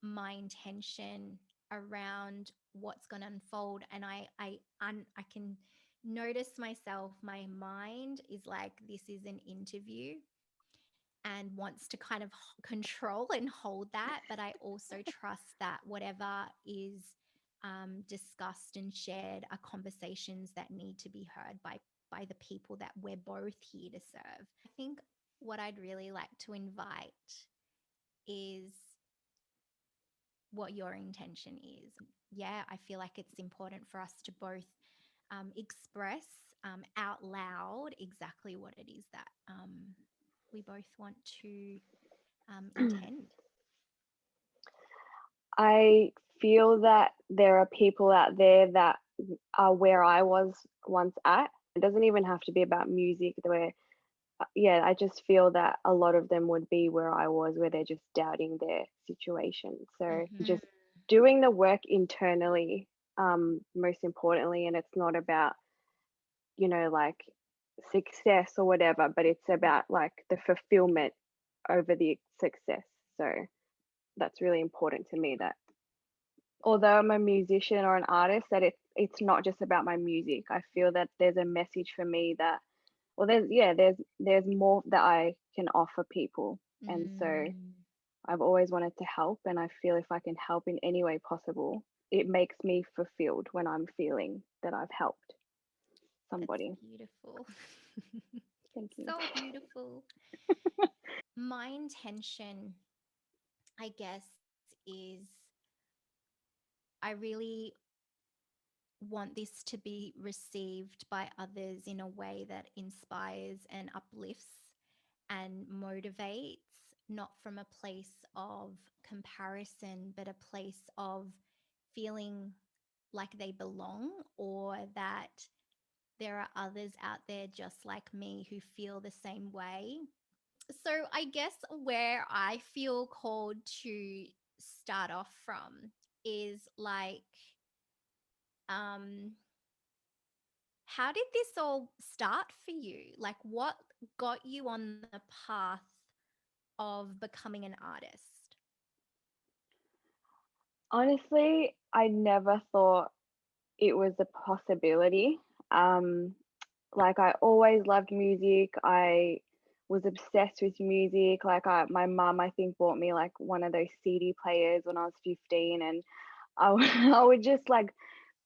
my intention around what's going to unfold. And I can notice myself, my mind is like, this is an interview and wants to kind of control and hold that. But I also trust that whatever is discussed and shared are conversations that need to be heard by the people that we're both here to serve. I think what I'd really like to invite is what your intention is. Yeah, I feel like it's important for us to both express out loud exactly what it is that we both want to intend. I feel that there are people out there that are where I was once at. It doesn't even have to be about music, where, yeah, I just feel that a lot of them would be where I was, where they're just doubting their situation. So Mm-hmm. just doing the work internally, most importantly, and it's not about, like success or whatever, but it's about like the fulfillment over the success. So that's really important to me, that although I'm a musician or an artist, that it's not just about my music. I feel that there's a message for me that, well, there's more that I can offer people. And so Mm, I've always wanted to help, and I feel if I can help in any way possible, it makes me fulfilled when I'm feeling that I've helped that's somebody. beautiful. Thank you. So beautiful. My intention, I guess, is I really want this to be received by others in a way that inspires and uplifts and motivates, not from a place of comparison, but a place of feeling like they belong, or that there are others out there just like me who feel the same way. So, I guess where I feel called to start off from is like, um, how did this all start for you? Like, what got you on the path of becoming an artist? Honestly, I never thought it was a possibility. Um, like I always loved music. I was obsessed with music. Like my mum, I think, bought me like one of those CD players when I was 15, and I would, I would just like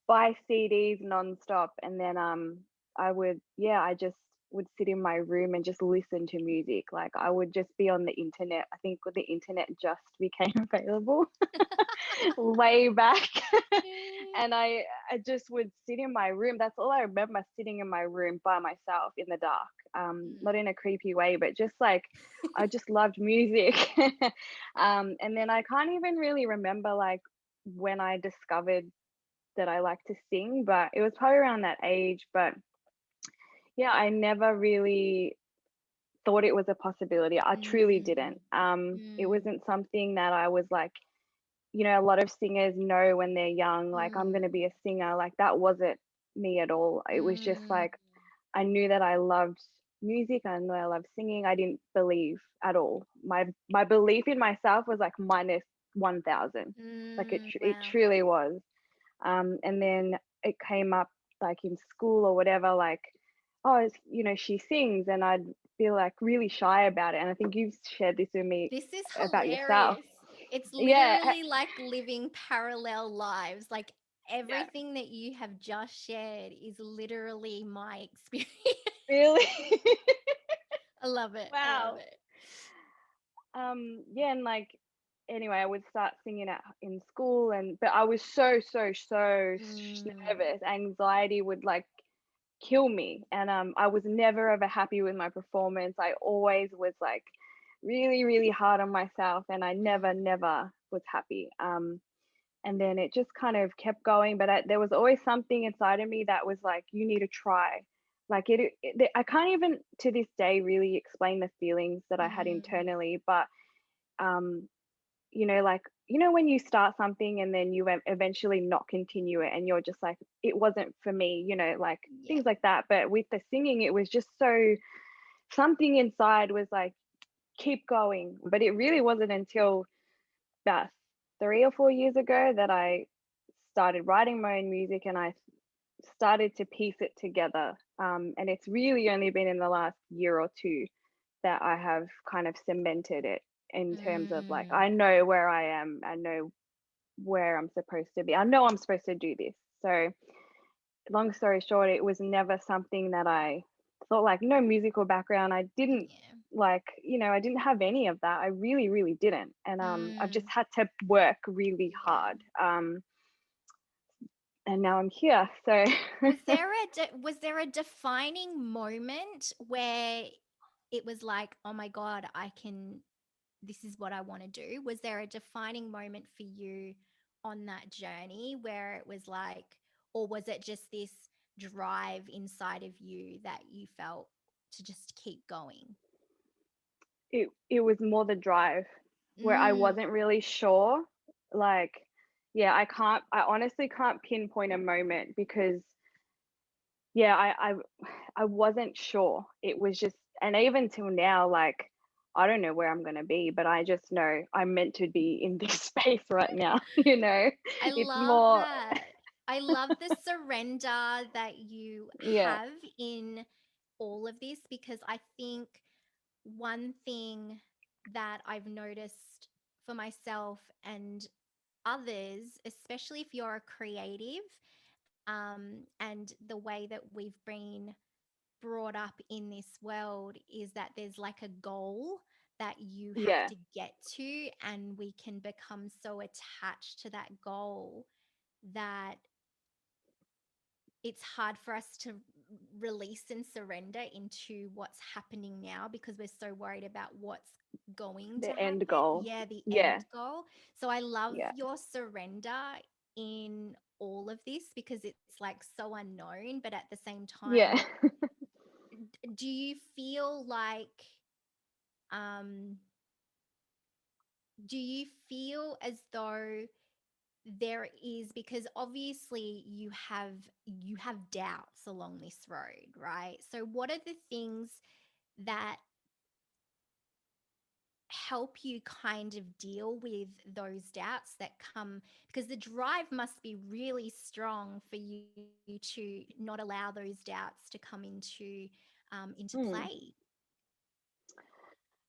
buy CDs nonstop, and then I just would sit in my room and just listen to music. Like I would just be on the internet. I think when the internet just became available way back. And I just would sit in my room. That's all I remember, sitting in my room by myself in the dark. Not in a creepy way, but just like I just loved music. And then I can't even really remember like when I discovered that I like to sing, but it was probably around that age. But yeah, I never really thought it was a possibility. I truly Mm, didn't. It mm, wasn't something that I was like, a lot of singers know when they're young, like, I'm going to mm, be a singer. Like, that wasn't me at all. It was just mm. like, I knew that I loved music. I knew I loved singing. I didn't believe at all. My belief in myself was like minus 1,000. Like, it Wow. truly was. And then it came up like in school or whatever, like, oh, she sings, and I'd feel like really shy about it. And I think you've shared this with me This is about yourself. hilarious. It's Yeah, literally like living parallel lives. Like yeah, everything that you have just shared is literally my experience. really. I love it. I love Wow. it. Yeah, and like, anyway, I would start singing in school, and but I was so Mm, nervous. Anxiety would like kill me, and I was never ever happy with my performance. I always was like really hard on myself, and I mm, never was happy. And then it just kind of kept going, but there was always something inside of me that was like, you need to try. Like I can't even to this day really explain the feelings that I had mm. internally, but um like, when you start something and then you eventually not continue it, and you're just like, it wasn't for me, like Yeah. things like that. But with the singing, it was just so, something inside was like, keep going. But it really wasn't until about 3 or 4 years ago that I started writing my own music, and I started to piece it together. And it's really only been in the last year or two that I have kind of cemented it in terms of like, Mm, I know where I am, I know where I'm supposed to be, I know I'm supposed to do this. So, long story short, it was never something that I thought, like, no musical background. I didn't yeah. like, I didn't have any of that. I really, really didn't. And I've just Mm, had to work really yeah. hard. And now I'm here. So Was there a defining moment where it was like, "Oh my God, I can this is what I want to do." Was there a defining moment for you on that journey where it was like, or was it just this drive inside of you that you felt to just keep going? it was more the drive where I Mm, wasn't really sure. Like, yeah, I honestly can't pinpoint a moment because yeah, I wasn't sure. It was just, and even till now, like, I don't know where I'm gonna be, but I just know I'm meant to be in this space right now, you know? I It's love more, that. I love the surrender that you yeah, have in all of this because I think one thing that I've noticed for myself and others, especially if you're a creative, and the way that we've been brought up in this world is that there's like a goal that you have yeah, to get to, and we can become so attached to that goal that it's hard for us to release and surrender into what's happening now because we're so worried about what's going to the end happen. goal. Yeah, the Yeah, end goal. So I love yeah, your surrender in all of this because it's like so unknown, but at the same yeah. time, do you feel like um do you feel as though there is, because obviously you have doubts along this road, right? So what are the things that help you kind of deal with those doubts that come, because the drive must be really strong for you to not allow those doubts to come into Hmm. play.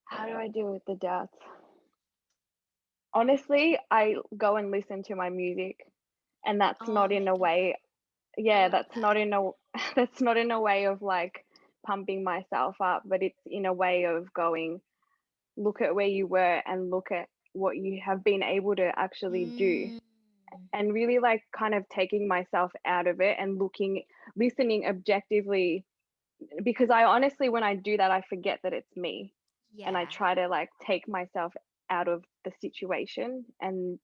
How do I deal with the doubts? Honestly, I go and listen to my music, and that's Oh not my in a god, way, I yeah, love that's that. not in a that's not in a way of like pumping myself up, but it's in a way of going, look at where you were and look at what you have been able to actually do, Mm, and really like kind of taking myself out of it and listening objectively, because I honestly, when I do that, I forget that it's me, and I yeah. try to like take myself out of the situation and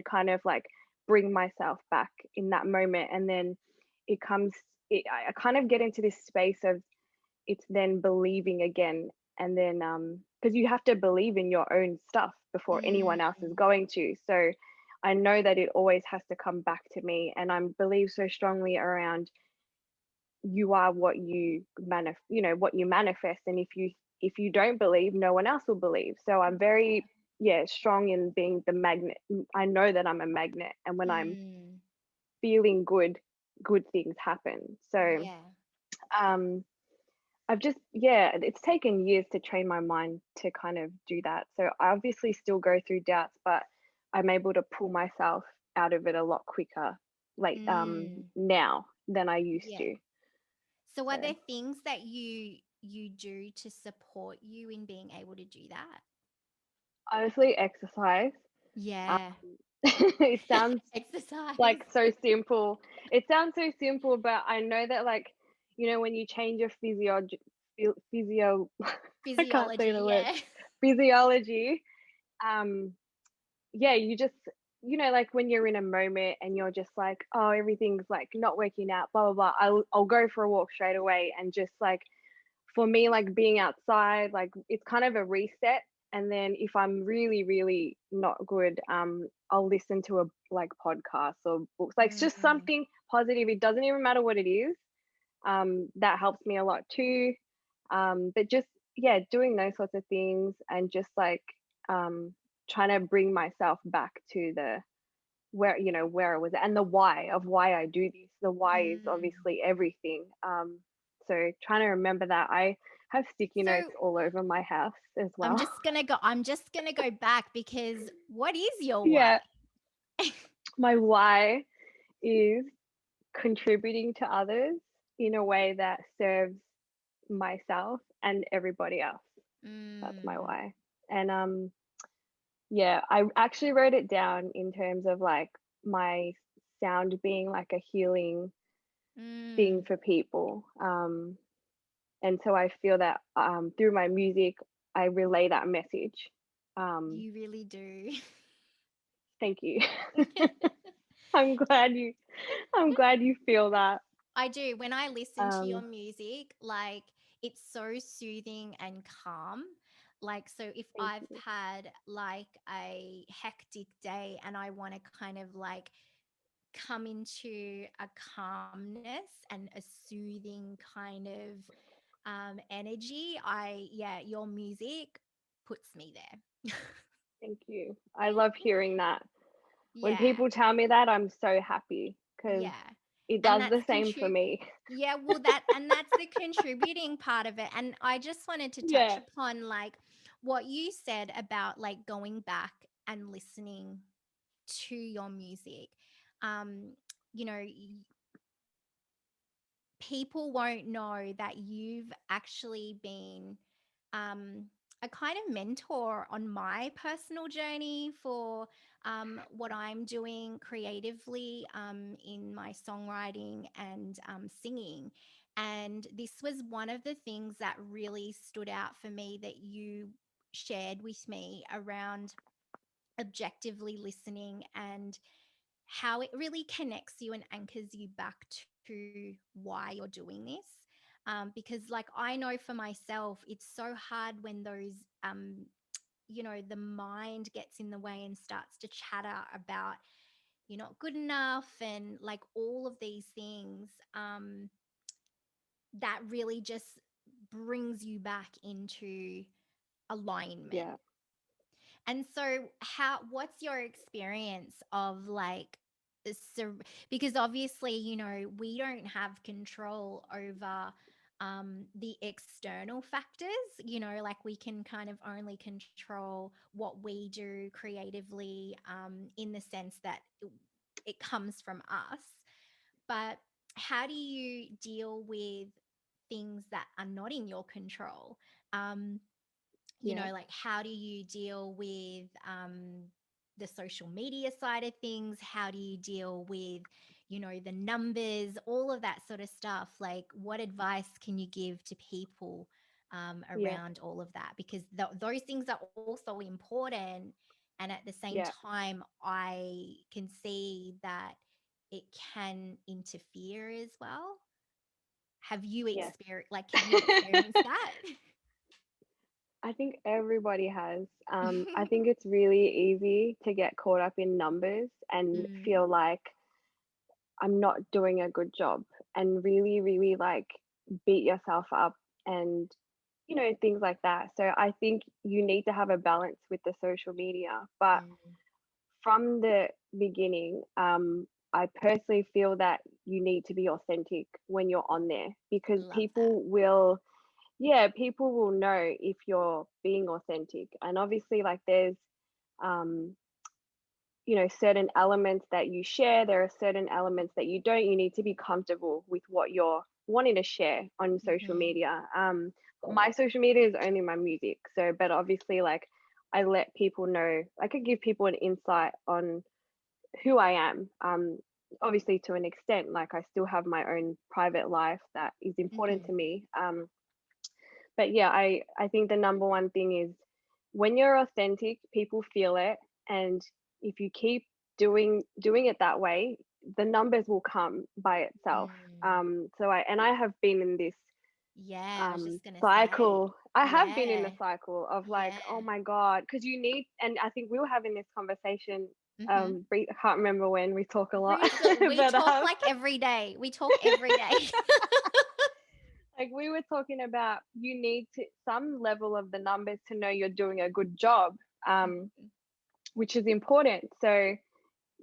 kind of like bring myself back in that moment, and then it comes I kind of get into this space of, it's then believing again, and then because you have to believe in your own stuff before anyone else is Mm, going to. So I know that it always has to come back to me, and I believe so strongly around, you are what what you manifest, and if you don't believe, no one else will believe. So I'm very, yeah, strong in being the magnet. I know that I'm a magnet, and when I'm mm, feeling good, good things happen. So yeah. um I've just, yeah, it's taken years to train my mind to kind of do that. So I obviously still go through doubts, but I'm able to pull myself out of it a lot quicker, like Mm, now than I used yeah. to. So are So there things that you do to support you in being able to do that? honestly, exercise. Um, Yeah. it sounds Exercise. like so simple. It sounds so simple, but I know that, like, when you change your physio, I can't say Physiology, the word, yeah. physiology. Um, yeah, you just, like when you're in a moment and you're just like, oh, everything's like not working out, blah blah blah. I'll go for a walk straight away, and just like, for me, like being outside, like it's kind of a reset. And then if I'm really, really not good, I'll listen to a like podcast or books. Like, it's just Mm, something positive. It doesn't even matter what it is. That helps me a lot too. But just, yeah, doing those sorts of things, and just like um trying to bring myself back to the where, where I was, and the why of why I do this. The why is Mm. obviously everything. So trying to remember that. I have sticky notes So all over my house as well. I'm just gonna go back, because what is your why? Yeah, my why is contributing to others in a way that serves myself and everybody else. That's my Mm, why. And yeah, I actually wrote it down in terms of like my sound being like a healing thing mm, for people. And so I feel that through my music, I relay that message. Um, you really do. Thank you. I'm glad you I'm glad you feel that. I do. When I listen to your Um, music, like, it's so soothing and calm. Like, so if Thank I've you. had like a hectic day and I want to kind of like come into a calmness and a soothing kind of energy, yeah, your music puts me there. Thank you. I love hearing that. When Yeah, people tell me that, I'm so happy because yeah. it And does that's the same for me. yeah, well, that's the contributing part of it. And I just wanted to touch Yeah, upon like what you said about like going back and listening to your music. Um, you know, people won't know that you've actually been um, a kind of mentor on my personal journey for what I'm doing creatively in my songwriting and singing. And this was one of the things that really stood out for me that you shared with me around objectively listening, and how it really connects you and anchors you back to why you're doing this. Because, like, I know for myself, it's so hard when those, the mind gets in the way and starts to chatter about you're not good enough and like all of these things, that really just brings you back into alignment. yeah, And so, what's your experience of like, because obviously, we don't have control over the external factors, like we can kind of only control what we do creatively, in the sense that it comes from us. But how do you deal with things that are not in your control? Um, yeah, like, how do you deal with the social media side of things? How do you deal with, the numbers, all of that sort of stuff? Like, what advice can you give to people yeah, around all of that? Because those things are also important. And at the same yeah, time, I can see that it can interfere as well. yes. Have you experienced that? I think everybody has. I think it's really easy to get caught up in numbers and Mm, feel like I'm not doing a good job and really, really like beat yourself up and, things like that. So I think you need to have a balance with the social media. But mm. from the beginning, I personally feel that you need to be authentic when you're on there because Love that. people will know if you're being authentic. And obviously, like um, certain elements that you share, there are certain elements that you don't. You need to be comfortable with what you're wanting to share on social Mhm. media. My social media is only my music. So, but obviously, like, I let people know, I could give people an insight on who I am. Obviously, to an extent, like, I still have my own private life that is important to Mhm. me. But yeah, I think the number one thing is when you're authentic, people feel it, and if you keep doing it that way, the numbers will come by itself. Mm. I have been in this Yeah, I was just gonna say. cycle. I have been in Yeah. the cycle of like, Yeah. oh my god, because you need, and I think we were having this conversation. Mhm. I can't remember when, we talk a lot, Recent we but talk like every day. We talk every day. like we were talking about, you need to some level of the numbers to know you're doing a good job. Um, Mhm. which is important. So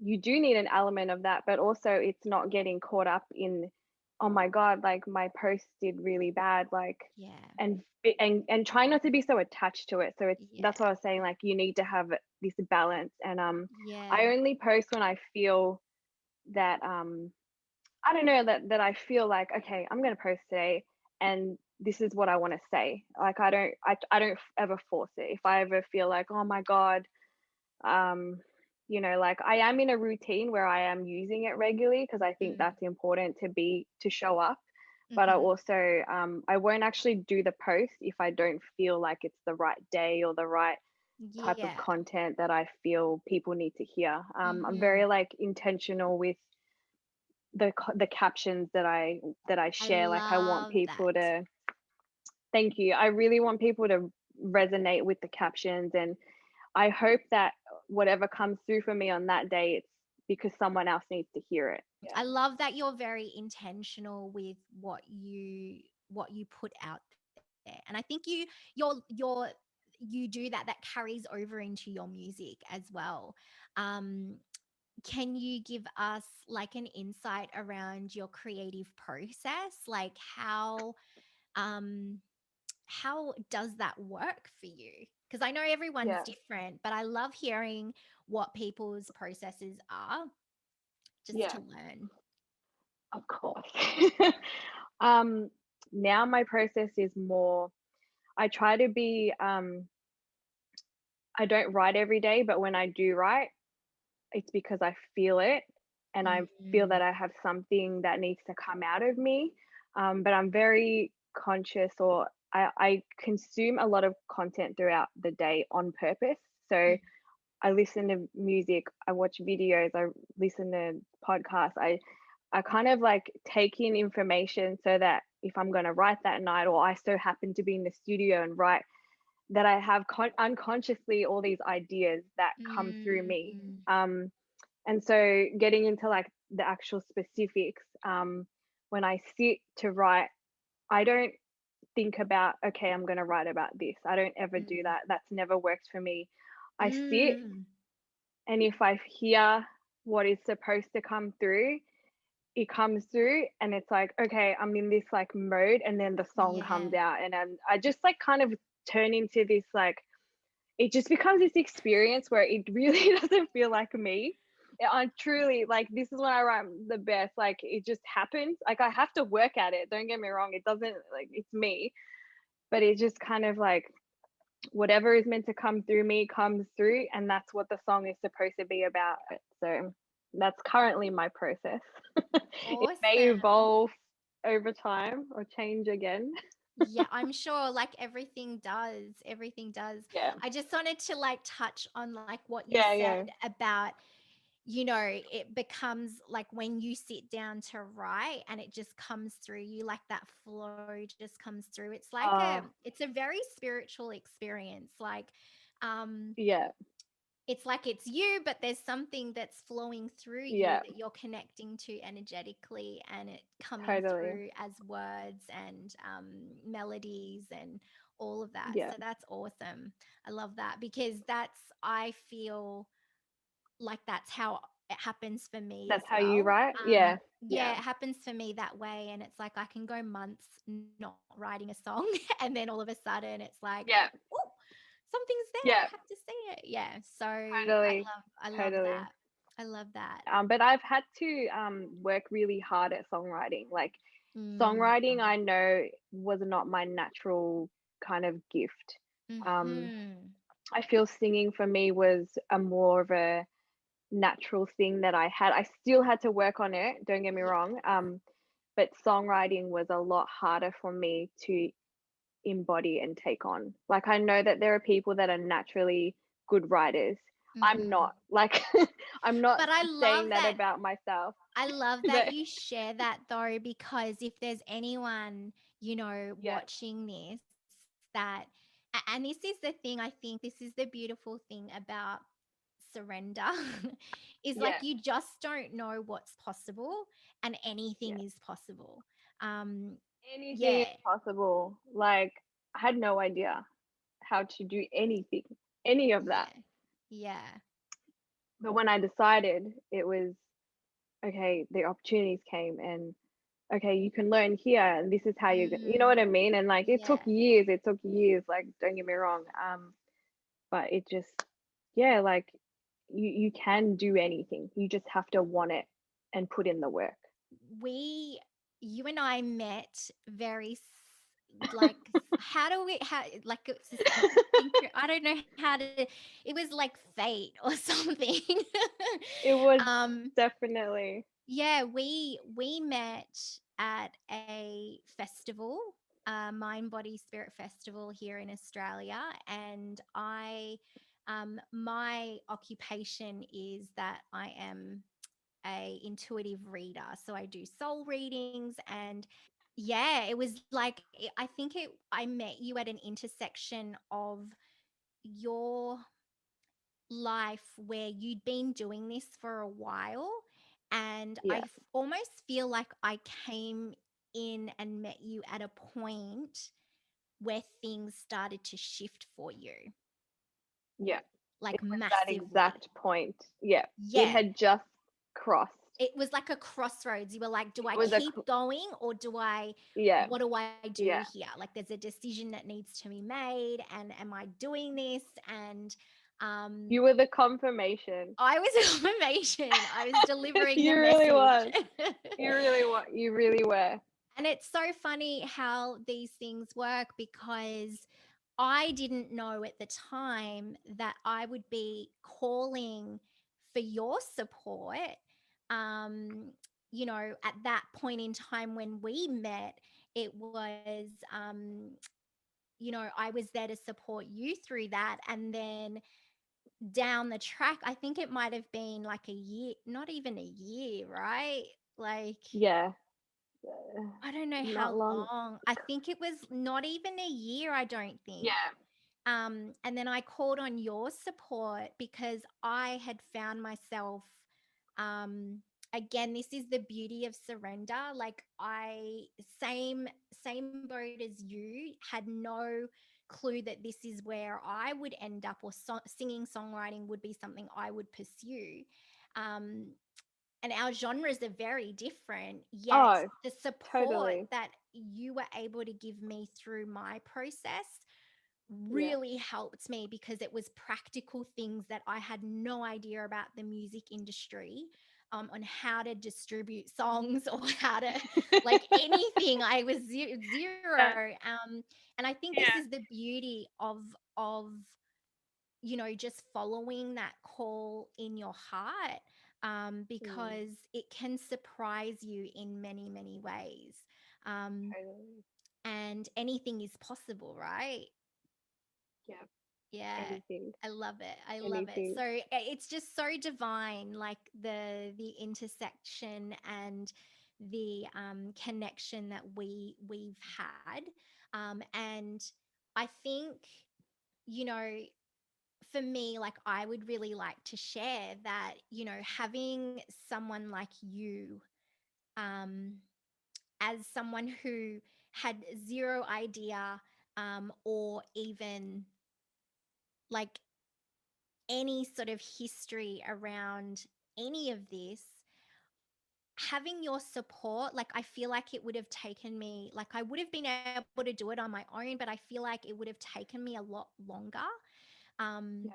you do need an element of that, but also it's not getting caught up in, oh my God, like my post did really bad, like, Yeah. and try not to be so attached to it. So it's, that's what Yeah. I was saying, like you need to have this balance. And I Yeah. only post when I feel that I don't know, that I feel like, okay, I'm gonna post today and this is what I want to say. Like I don't ever force it. If I ever feel like, oh my God, um like I am in a routine where I am using it regularly because I think Mm. that's important to show up. But I Mhm. also I won't actually do the post if I don't feel like it's the right day or the right type of Yeah. content that I feel people need to hear. I'm very Mhm. like intentional with the captions that I I share. Like I want love people that. to, thank you. I really want people to resonate with the captions, and I hope that whatever comes through for me on that day, it's because someone else needs to hear it. Yeah. I love that you're very intentional with what you put out there. And I think you're you do that carries over into your music as well. Um can you give us like an insight around your creative process? Like um how does that work for you? Because I know everyone's Yeah. different, but I love hearing what people's processes are just Yeah. to learn. Of course. um, Now my process is more, I try to be, I don't write every day, but when I do write, it's because I feel it and I feel Mm, that I have something that needs to come out of me. But I'm very conscious, or I consume a lot of content throughout the day on purpose. So mm, I listen to music, I watch videos, I listen to podcasts. I kind of like take in information so that if I'm going to write that night, or I so happen to be in the studio and write, that I have unconsciously all these ideas that come through me. mm, And so getting into like the actual specifics, when I sit to write, I don't think about, okay, I'm going to write about this. I don't ever do mm, that. That's never worked for me. I sit, mm. and if I hear what is supposed to come through, it comes through, and it's like, okay, I'm in this like mode, and then the song Yeah. comes out, and I just like kind of turn into this like, it just becomes this experience where it really doesn't feel like me. I truly like, this is when I write the best. Like it just happens. Like I have to work at it. Don't get me wrong. It doesn't, like it's me, but it just kind of like, whatever is meant to come through me comes through, and that's what the song is supposed to be about. So that's currently my process. It may Awesome. evolve over time or change again. Yeah, I'm sure like everything does. Everything does. Yeah. I just wanted to like touch on like what you Yeah, said yeah. about, it becomes like when you sit down to write and it just comes through you, like that flow just comes through. Uh It's a very spiritual experience. Like, um, yeah, it's like it's you, but there's something that's flowing through you yeah, that you're connecting to energetically, and it coming totally. through as words and melodies and all of that. Yeah. So that's awesome. I love that because I feel like that's how it happens for me as That's how you well. write? Yeah. Yeah, Yeah. it happens for me that way. And it's like I can go months not writing a song, and then all of a sudden it's like, Yeah. oh, something's there. I Yeah. have to say it. Yeah. So Totally. I love Totally. that. I love that. But I've had to work really hard at songwriting. Like Mm. songwriting, I know was not my natural kind of gift. Um, Hmm. I feel singing for me was a more of a natural thing that I had. I still had to work on it, don't get me Yeah. wrong. But songwriting was a lot harder for me to embody and take on. Like I know that there are people that are naturally good writers. I'm Hmm. not. Like I'm not But saying that about myself. I love that But you share that though, because if there's anyone, yeah, watching this that, and this is the thing, I think this is the beautiful thing about surrender is like yeah, you just don't know what's possible, and yeah. anything is possible. Um, Anything is yeah, possible. Like I had no idea how to do anything, any of that. yeah, yeah. But when I decided, it was okay, the opportunities came, and okay, you can learn here, and this is how you're gonna, you know what I Mm, mean? And like yeah. it took years, like don't get me wrong. But it just, yeah, like you can do anything. You just have to want it and put in the work. We you and I met very like how do we how like it's just I don't know how to it was like fate or something. It was um definitely, yeah, we met at a festival, Mind Body Spirit Festival here in Australia, and I my occupation is that I am a intuitive reader. So I do soul readings, and yeah, it was like I think I met you at an intersection of your life where you'd been doing this for a while, and yeah, almost feel like I came in and met you at a point where things started to shift for you, yeah. It like was that massively. exact point. Yeah, it Yeah, had just crossed. it was like a crossroads. You were like, do I It was a, keep going, or yeah, what do I do yeah. here? Like there's a decision that needs to be made, and am I doing this? And um You were the confirmation. I was a confirmation. I was delivering the You really message. was. You really were. And it's so funny how these things work, because I didn't know at the time that I would be calling for your support. Um, at that point in time when we met, it was, I was there to support you through that. And then down the track, I think it might have been like a year, not even a year, right? Like, Yeah, I don't know not how long. long. I think it was not even a year, I don't think. Yeah, And then I called on your support because I had found myself, um, again, this is the beauty of surrender. Like same boat as you, had no clue that this is where I would end up, or singing, songwriting would be something I would pursue. Um, and our genres are very different, yet oh, the support totally. that you were able to give me through my process Yeah. really helped me, because it was practical things that I had no idea about the music industry, on how to distribute songs or how to, like, anything. I was Yeah, zero. And I think this is yeah. the beauty of just following that call in your heart, Mm, because it can surprise you in many, many ways. Um, totally. and anything is possible, right? Yeah, Yeah. anything, I love it. I love it. anything. So it's just so divine, like the intersection and the connection that we've had. And I think, you know, for me, like I would really like to share that, having someone like you, um, as someone who had zero idea, or even like any sort of history around any of this, having your support, like I feel like it would have taken me, like I would have been able to do it on my own, but I feel like it would have taken me a lot longer, um, Yeah,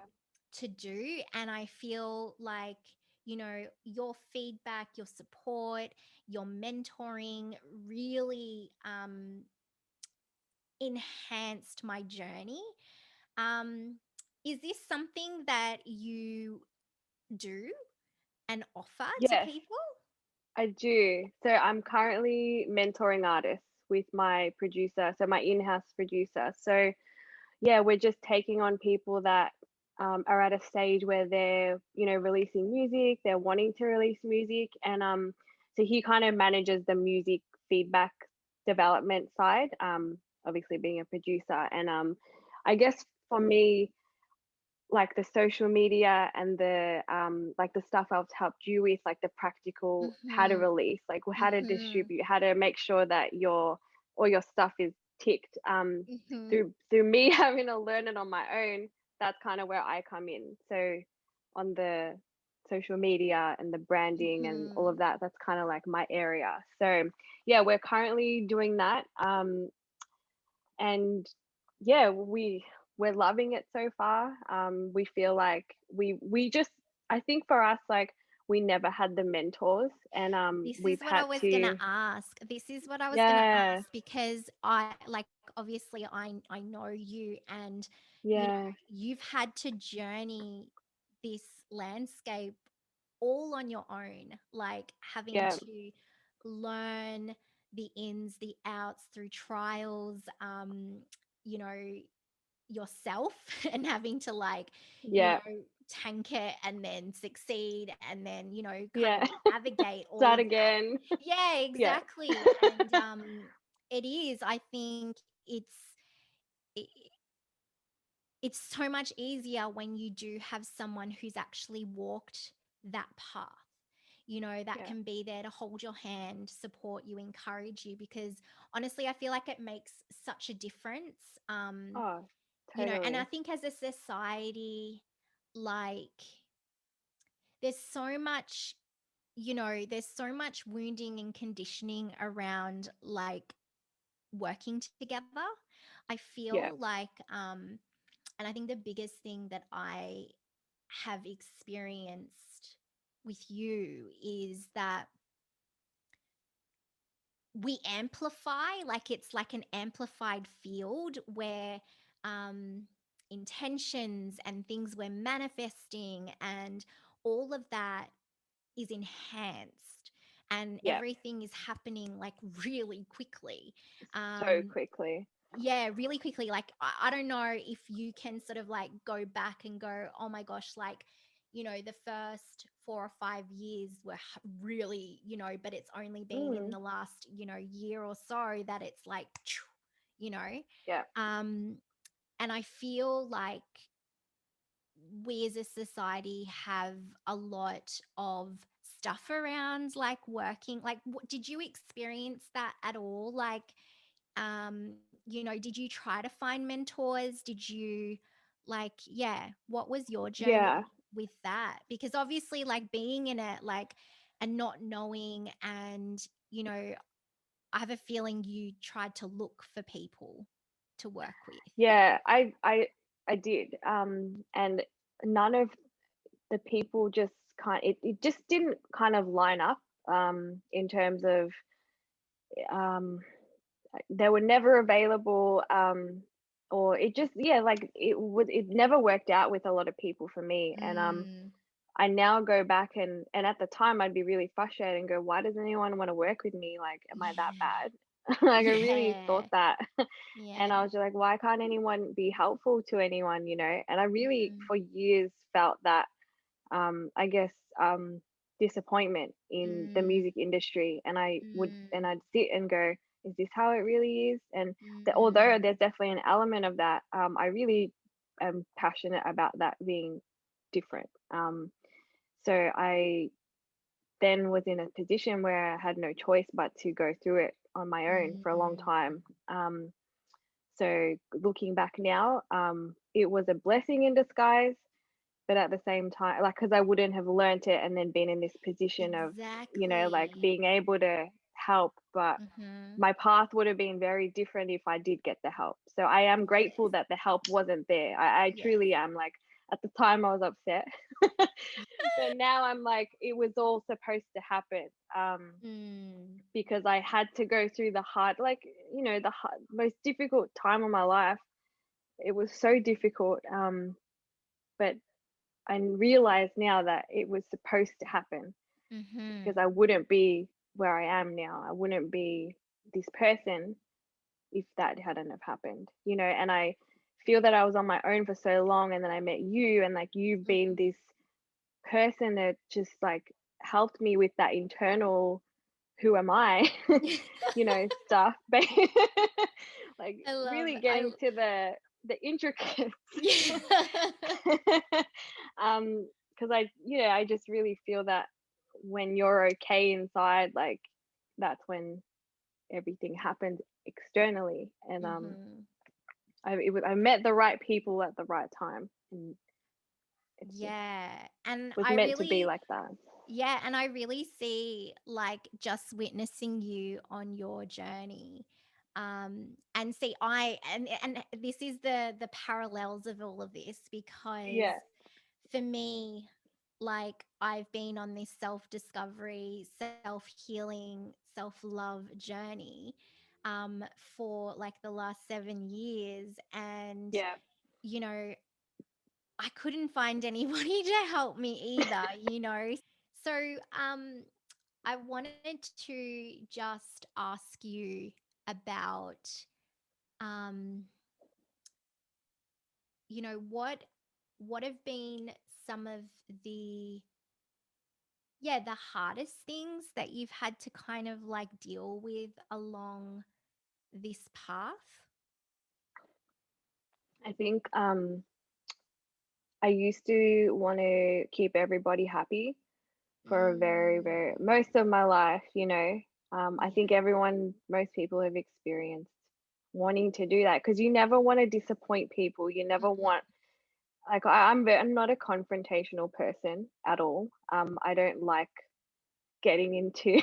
to do. And I feel like, your feedback, your support, your mentoring really, enhanced my journey. Um, is this something that you do and offer to yes, people? I do. So I'm currently mentoring artists with my producer, so my in-house producer. So yeah, we're just taking on people that are at a stage where they're, releasing music, they're wanting to release music, and so he kind of manages the music feedback development side. Obviously being a producer, and I guess for me, like the social media and the like the stuff I've helped you with, like the practical how to Mhm. release, like how to Mhm. distribute, how to make sure that your all your stuff is ticked, Mhm. through me having to learn it on my own. That's kind of where I come in. So on the social media and the branding and all of Mhm. that. That's kind of like my area. So yeah, we're currently doing that. And yeah, we're loving it so far. We feel like we just, I think for us, like, we never had the mentors, and This we've is what I had was gonna to, ask. This is what I was gonna yeah, ask because I like obviously I know you and you know yeah, you've had to journey this landscape all on your own, like having yeah, to learn the ins, the outs through trials, you know, yourself and having to like, yeah, tank it and then succeed and then, kind of yeah. navigate all Start of that. again. Yeah, Yeah, exactly. And it is, I think it, it's so much easier when you do have someone who's actually walked that path, that yeah. can be there to hold your hand, support you, encourage you, because honestly I feel like it makes such a difference. Oh, And I totally. think as a society, like, there's so much, there's so much wounding and conditioning around like working together. I feel Yeah, like, and I think the biggest thing that I have experienced with you is that we amplify, like it's like an amplified field where um intentions and things we're manifesting and all of that is enhanced, and yeah. everything is happening like really quickly. So um quickly. yeah, really quickly. Like, I don't know if you can sort of like go back and go, oh my gosh, like, the first 4 or 5 years were really, but it's only been in Mm, the last, year or so that it's like, you know, yeah, um, and I feel like we as a society have a lot of stuff around like working. Like, did you experience that at all? Like, did you try to find mentors? Did you, like, yeah, what was your yeah. journey with that? Because obviously, like, being in it, like, and not knowing, and, I have a feeling you tried to look for people to work with. Yeah, I did. And none of the people just it just didn't kind of line up in terms of um they were never available, or it just, yeah, like it never worked out with a lot of people for me. And Mm, I now go back, and at the time I'd be really frustrated and go, why does anyone want to work with me? Like, am I that yeah. bad? Like, I really thought Yeah. that. And I Yeah. was just like, why can't anyone be helpful to anyone, And I really Mm, for years felt that, I guess, disappointment in the mm, music industry. And mm, I'd sit and go, is this how it really is? And although mm, there's definitely an element of that, I really am passionate about that being different. So I then was in a position where I had no choice but to go through it on my own for a long mm. time. So looking back now, it was a blessing in disguise, but at the same time, like, because I wouldn't have learnt it and then been in this position of, like, Exactly. being able to help. But Mm-hmm. my path would have been very different if I did get the help. So I am grateful Yes. that the help wasn't there. I Yes. truly am. Like, at the time I was upset. But now I'm like, it was all supposed to happen. Mm. Because I had to go through the hard, like, most difficult time of my life. It was so difficult. But I realize now that it was supposed to happen, because Mm-hmm. I wouldn't be where I am now. I wouldn't be this person if that hadn't have happened, And I feel that I was on my own for so long, and then I met you, and like, you've been this person that just like helped me with that internal who am I, stuff. But like, I love really I getting to the intricacies. yeah. Because I just really feel that when you're okay inside, like, that's when everything happens externally. And Mm-hmm. I met the right people at the right time, and It's just Yeah. And was I meant to be really, like that. yeah, and I really see like just witnessing you on your journey. And see, and this is the parallels of all of this, because Yeah. for me, like I've been on this self-discovery, self-healing, self-love journey for like the last 7 years. And, Yeah. you know, I couldn't find anybody to help me either, you know. So, I wanted to just ask you about, um, what have been some of the, yeah, the hardest things that you've had to kind of like deal with along this path? I think I used to want to keep everybody happy for a very, very Mm, most of my life, you know. I yeah. think most people have experienced wanting to do that because you never want to disappoint people. You never Mm-mm. want, like, I'm not a confrontational person at all. I don't like getting into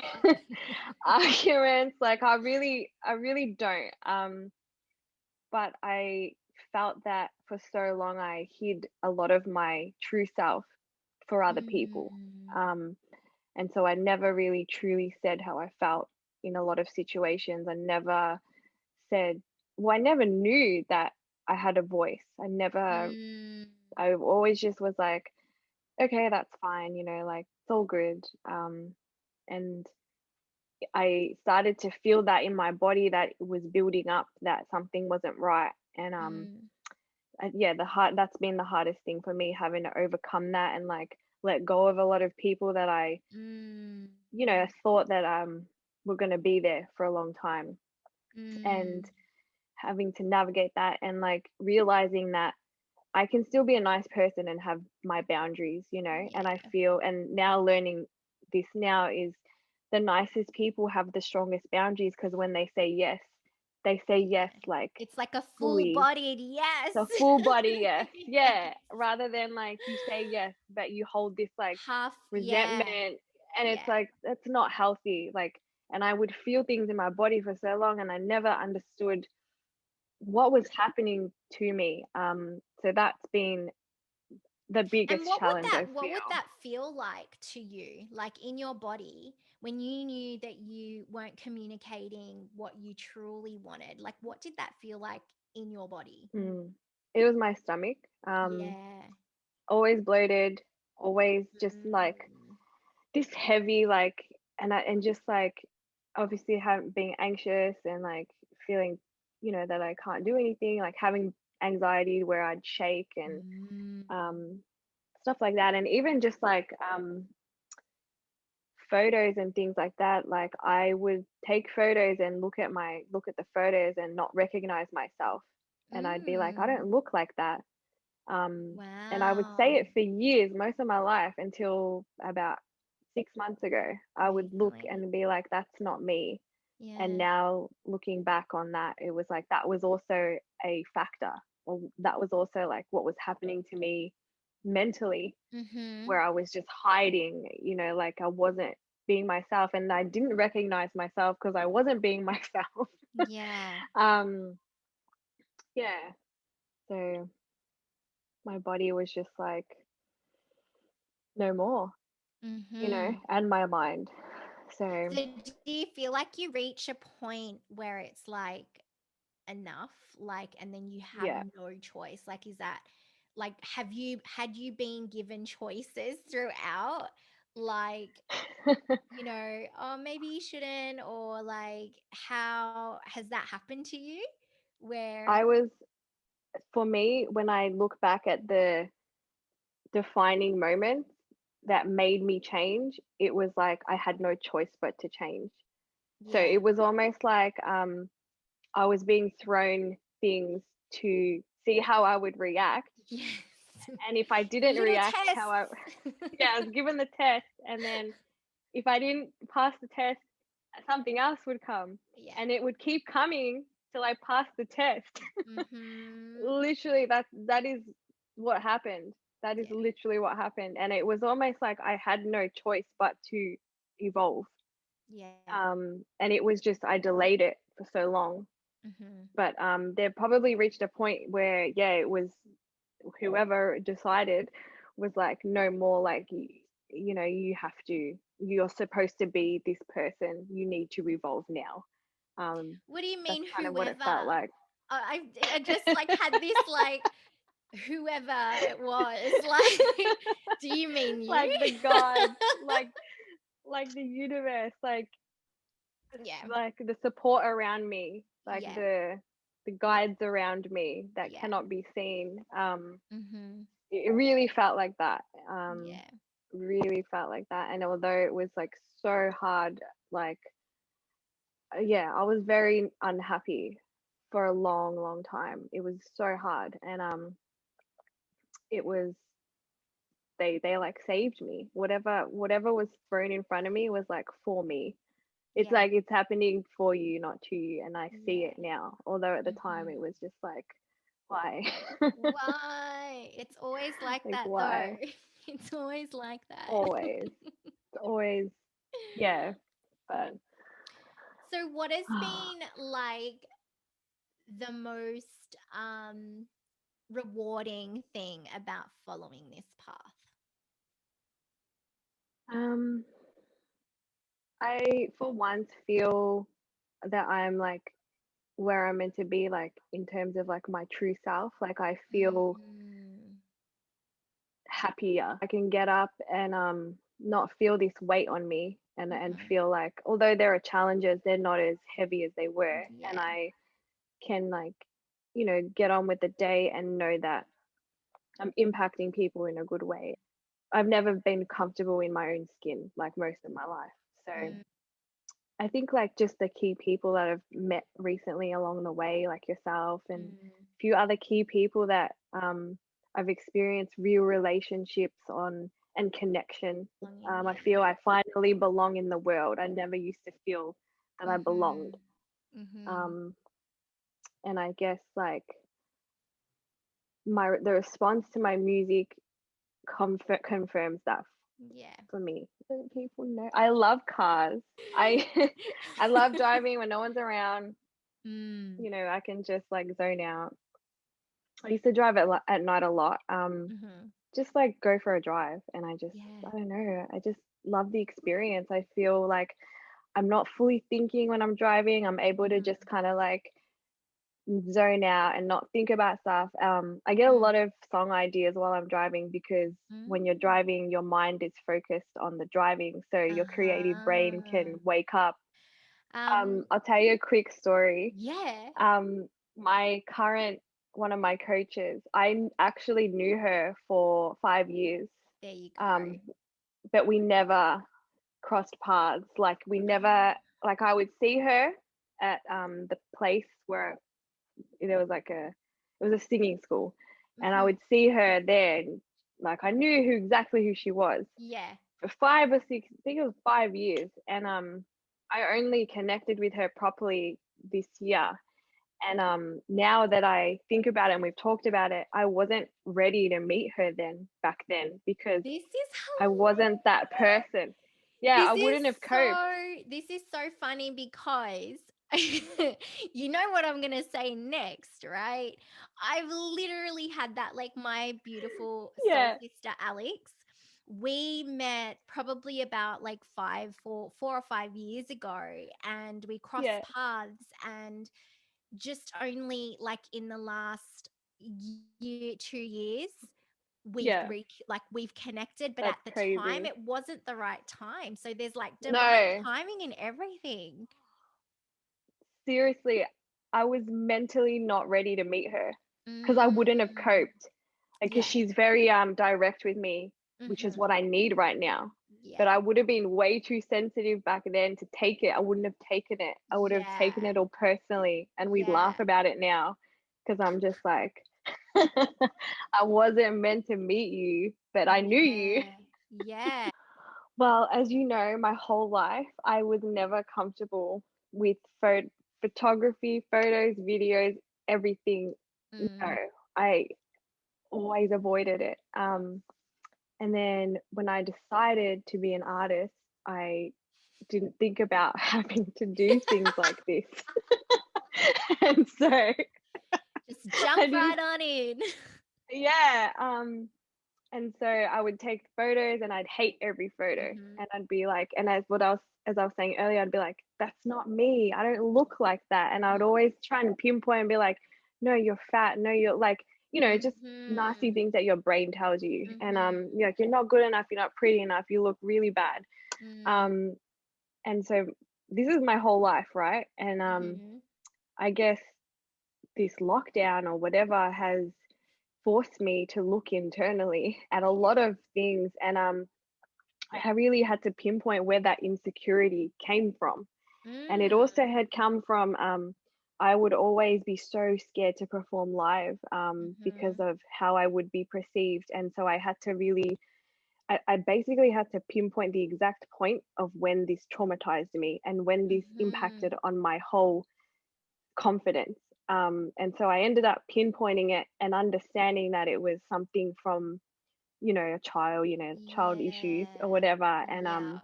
arguments. Like, I really don't. But I felt that for so long I hid a lot of my true self for other people. Mm, Um, and so I never really truly said how I felt in a lot of situations. I never said, well, I never knew that I had a voice. mm, I always just was like, okay, that's fine, you know, like it's all good. And I started to feel that in my body that it was building up, that something wasn't right. And mm, yeah, that's been the hardest thing for me, having to overcome that and like let go of a lot of people that I, mm, you know, thought that were going to be there for a long time, and mm. having to navigate that and like realizing that I can still be a nice person and have my boundaries, you know. And I Yeah, feel, and now learning this now is the nicest people have the strongest boundaries because when they say yes yeah. like It's like a fully. full-bodied yes. So full body yes, Yes. yeah, rather than like you say yes but you hold this like Half, yeah, resentment, and it's yeah. like that's not healthy. Like, and I would feel things in my body for so long and I never understood what was happening to me. So that's been the And biggest challenge I what would feel. that feel like to you, like in your body, when you knew that you weren't communicating what you truly wanted? Like, what did that feel like in your body? Mm. It was my stomach. Yeah. Always bloated, always just like Mm, this heavy, like, and just like obviously having being anxious and like feeling, you know, that I can't do anything, like having anxiety where I'd shake and mm, um stuff like that. And even just like photos and things like that, like I would take photos and look at the photos and not recognize myself, and I'd be like, I mm. don't look like that. um and I would say Wow. it for years, most of my life, until about 6 months ago I would look Recently. and be like, that's not me. And Yeah. now looking back on that, it was like that was also a factor, or that was also like what was happening to me mentally, Mm-hmm. where I was just hiding, you know, like I wasn't being myself and I didn't recognize myself because I wasn't being myself. Yeah. um yeah, so my body was just like no more, you know, Mm-hmm. and my mind. So So do you feel like you reach a point where it's like enough, like, and then you have yeah. no choice? Like, is that like, had you been given choices throughout? Like, oh, maybe you shouldn't, or like, how has that happened to you? Where, I was, for me, when I look back at the defining moments that made me change, it was like I had no choice but to change. So yeah. it was almost like I was being thrown things to see how I would react. Yes. And if I didn't Little react how I, tests. yeah, I was given the test. And then if I didn't pass the test, something else would come. Yeah. And it would keep coming till I passed the test. Mm-hmm. Literally, that is what happened. That is Yeah. literally what happened. And it was almost like I had no choice but to evolve. Yeah. And it was just, I delayed it for so long. Mm-hmm. But there probably reached a point where, yeah, it was whoever decided was like, no more, like, you know, you're supposed to be this person. You need to evolve now. Um, What do you that's mean, kind of what it felt whoever? like. I just like had this like whoever it was like. Do you mean you? Like the gods, like the universe, Yeah. like the support around me, like Yeah. the Yeah. guides around me that Yeah. cannot be seen. Mm-hmm. It really felt like that. Yeah. Really felt like that. And although it was like so hard, like yeah, I was very unhappy for a long, long time. It was so hard, and it was they like saved me. Whatever was thrown in front of me was like for me. It's Yeah. like it's happening for you, not to you, and I see Yeah. it now. Although at the time Mm-hmm. it was just like, why? Why? It's always like Like that though. why? It's always like that. Always, always, yeah. But So what has been like the most rewarding thing about following this path? um, I for once feel that I'm like where I'm meant to be, like in terms of like my true self. Like I feel Mm, happier. I can get up and not feel this weight on me, and mm-hmm. feel like although there are challenges, they're not as heavy as they were, and Yeah. I can like, you know, get on with the day and know that I'm impacting people in a good way. I've never been comfortable in my own skin like most of my life. So Mm, I think like just the key people that I've met recently along the way, like yourself and mm, a few other key people that I've experienced real relationships on and connection. longing, I yeah. feel I finally belong in the world. I never used to feel that I belonged. Mm-hmm. Mm-hmm. Um, and I guess like my the response to my music confirms that Yeah. for me. People know I love cars. I I love driving when no one's around. Mm, You know, I can just like zone out. I used to drive at night a lot. mm-hmm. Just like go for a drive, and Yeah. I don't know. I just love the experience. I feel like I'm not fully thinking when I'm driving. I'm able to just Mm-hmm. kind of like zone out and not think about stuff. I get a Mm, lot of song ideas while I'm driving because when you're mm. driving, your mind is focused on the driving, so your creative brain Uh-huh. can wake up. Um, I'll tell you a quick story. yeah. Um, my current one of my coaches, actually knew her for 5 years, There you go. um, but we never crossed paths. Like we never, like I would see her at the place where there was like it was a singing school, and I Mm-hmm. would see her there, and like I knew exactly who she was Yeah. for 5 or 6, I think it was 5 years, and I only connected with her properly this year. And now that I think about it and we've talked about it, I wasn't ready to meet her back then because This is I wasn't that person. Yeah, I wouldn't have coped. this is so funny because you know what I'm going to say next, right? I've literally had that like my beautiful soul Yeah, sister Alex. We met probably about like 4 or 5 years ago, and we crossed yeah, paths, and just only like in the last year, 2 years, yeah. like we've connected, but at That's the time crazy. it wasn't the right time. So there's like divine No, timing in everything. seriously, I was mentally not ready to meet her because I wouldn't have Mm, coped. Like, because yeah. she's very direct with me, which is Mm-hmm. what I need right now. But Yeah. I would have been way too sensitive back then to take it. I wouldn't have taken it. I would have taken Yeah. it all personally, and we Yeah. laugh about it now because I'm just like, I wasn't meant to meet you, but I knew you. Yeah. Yeah. Well, as you know, my whole life I was never comfortable with photography, photos, videos, everything. No, Mm, I always avoided it. And then when I decided to be an artist, I didn't think about having to do things like this. And so Just I jump didn't, right on in. yeah. And so I would take photos and I'd hate every photo. Mhm. And I'd be like, and as I was saying earlier, I'd be like, that's not me. I don't look like that. And I would always try and pinpoint and be like, no, you're fat. No, you're like, just nasty Mhm. things that your brain tells you. And Mhm. you're like, you're not good enough, you're not pretty enough, you look really bad. Mm. Um, and so this is my whole life, right? And Mhm. I guess this lockdown or whatever has forced me to look internally at a lot Yeah. of things. And I really had to pinpoint where that insecurity came from. And it also Mm. had come from I would always be so scared to perform live because Mhm. of how I would be perceived. And so I had to really, I basically had to pinpoint the exact point of when this traumatized me and when this impacted Mhm. on my whole confidence. And so I ended up pinpointing it and understanding that it was something from, a child, child issues or Yeah. whatever. And Yeah.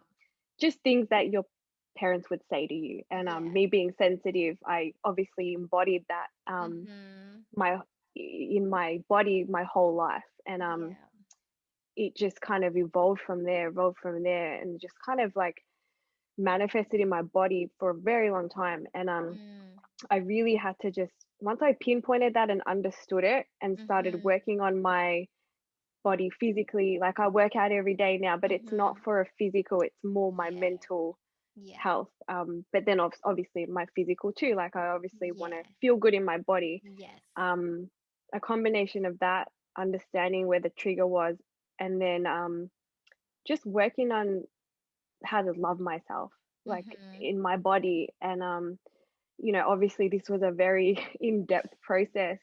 just things that your parents would say to you. And Yeah. me being sensitive, I obviously embodied that Mhm. my in my body my whole life. And Yeah. it just kind of evolved from there, and just kind of like manifested in my body for a very long time. And Mm. I really had to just, once I pinpointed that and understood it and started Mhm. working on my body physically, like I work out every day now, but it's not Mhm. for a physical, it's more my Yeah. mental Yeah. health. But then obviously my physical too. Like I obviously want to Yeah. feel good in my body. Yes. Um, a combination of that, understanding where the trigger was, and then just working on how to love myself, like Mhm. in my body. And obviously this was a very in-depth process,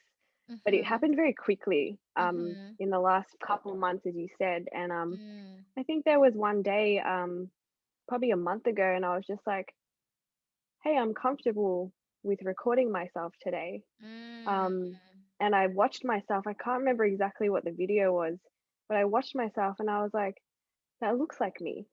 but it Mhm. happened very quickly Mhm. in the last couple of months, as you said. And Mm. I think there was one day, probably a month ago, and I was just like, hey, I'm comfortable with recording myself today. Mm. Um, and I watched myself. I can't remember exactly what the video was, but I watched myself and I was like, that looks like me.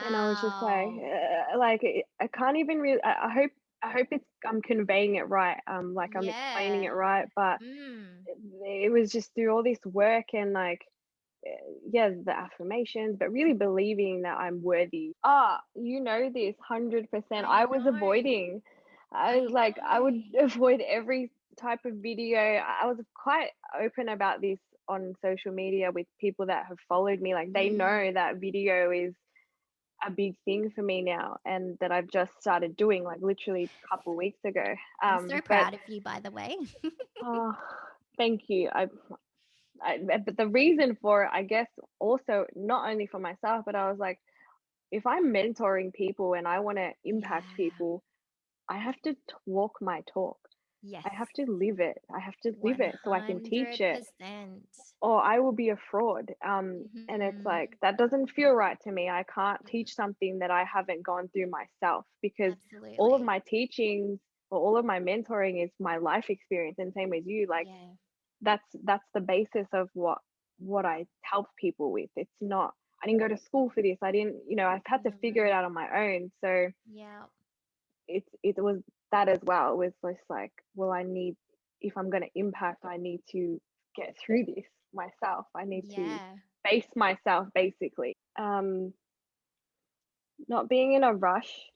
And I was just Wow. like I can't even really. I hope it's I'm conveying it right. Like I'm explaining Yeah. it right, but Mm. it was just through all this work and like yeah, the affirmations, but really believing that I'm worthy. This 100%. I I was know. avoiding. I I was like, I would know. avoid every type of video. I was quite open about this on social media with people that have followed me. Like they Mm. know that video is a big thing for me now, and that I've just started doing like literally a couple of weeks ago. I'm so But proud of you, by the way. oh, thank you. But the reason for it, I guess, also not only for myself, but I was like, if I'm mentoring people and I want to impact Yeah. people, I have to walk my talk. Yes. I have to live it. I have to live it so I can teach it, 100%. or I will be a fraud. And it's like, Mhm. that doesn't feel right to me. I can't Mm. teach something that I haven't gone through myself, because all of Absolutely. my teachings or all of my mentoring is my life experience. And same as you, like Yeah. that's the basis of what I help people with. It's not, I didn't go to school for this. I didn't, I've had to figure it Mm. out on my own. So Yeah. it was that as well. It was just like, well, if I'm going to impact, I need to get through this myself. I need to Yeah. face myself basically. Not being in a rush.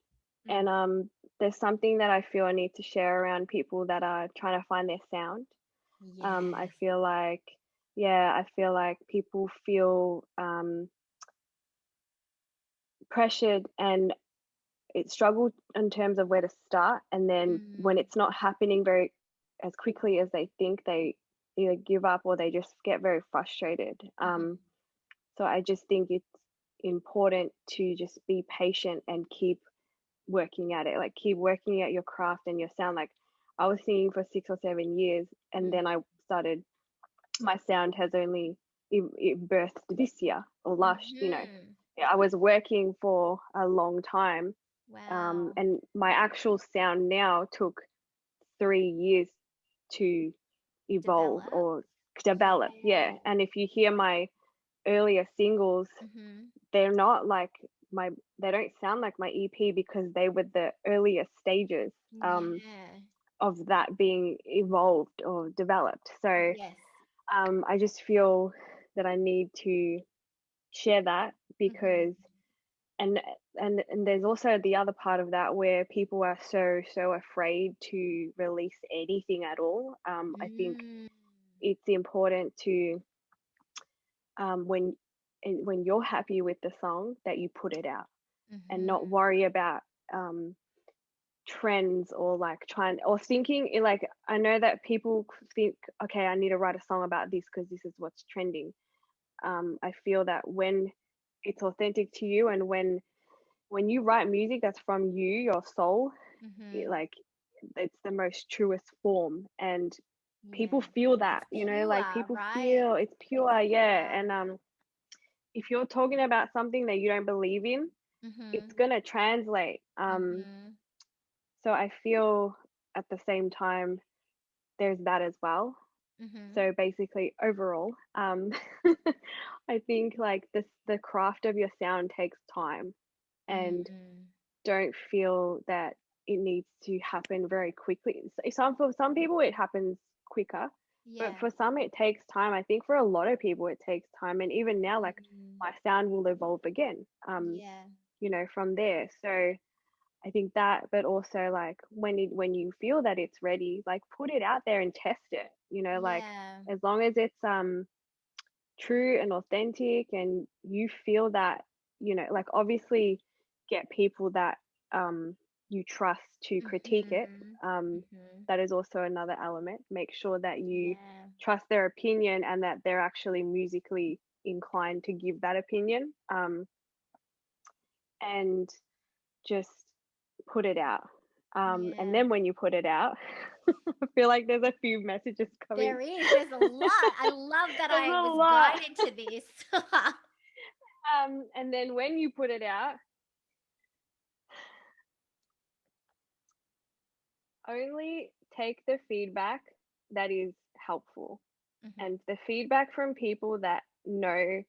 And Mm. there's something that I feel I need to share around people that are trying to find their sound. I Yes. feel like, yeah, I feel like people feel pressured and it struggle in terms of where to start. And then when Mm. it's not happening very as quickly as they think, they either give up or they just get very frustrated. Mhm. So I just think it's important to just be patient and keep working at it, like keep working at your craft and your sound. Like I was singing for 6 or 7 years, and then Mm. I started, my sound has only it birthed this year or last, Mhm. yeah, I was working for a long time, Wow. and my actual sound now took 3 years to evolve, Develop. or develop. Yeah. And if you hear my earlier singles, Mm-hmm. they're not like they don't sound like my EP because they were the earlier stages Yeah. of that being evolved or developed. So Yes. I just feel that I need to share that Mm-hmm. because and and there's also the other part of that where people are so afraid to release anything at all. I think Mm. it's important to when you're happy with the song that you put it out and Mm-hmm. not worry about um trends or like trying or thinking like I know that people think, okay, I need to write a song about this because this is what's trending. I feel that when it's authentic to you and when you write music that's from you, your soul, Mm-hmm. like it's the most truest form, and people Yeah. feel It's that, like pure, people right? feel it's pure, yeah. Yeah. And if you're talking about something that you don't believe in, it's Mm-hmm. gonna translate. Mm-hmm. So I feel at the same time there's that as well. Mm-hmm. So basically, overall, I think like the craft of your sound takes time, and Mm. don't feel that it needs to happen very quickly. For some people it happens quicker, but Yeah. for some it takes time. I think for a lot of people it takes time, and even now, like Mm. my sound will evolve again. Yeah. From there. So I think that, but also like when you feel that it's ready, like put it out there and test it. Like Yeah. as long as it's true and authentic and you feel that, like obviously get people that you trust to critique it. Mm-hmm. um Mm-hmm. that is also another element. Make sure that you Yeah. trust their opinion and that they're actually musically inclined to give that opinion, and just put it out. And Yeah. then when you put it out, I feel like there's a few messages coming. There is. There's a lot. I love that There's I a was lot. guided to this. And then when you put it out, only take the feedback that is helpful, Mm-hmm. and the feedback from people that know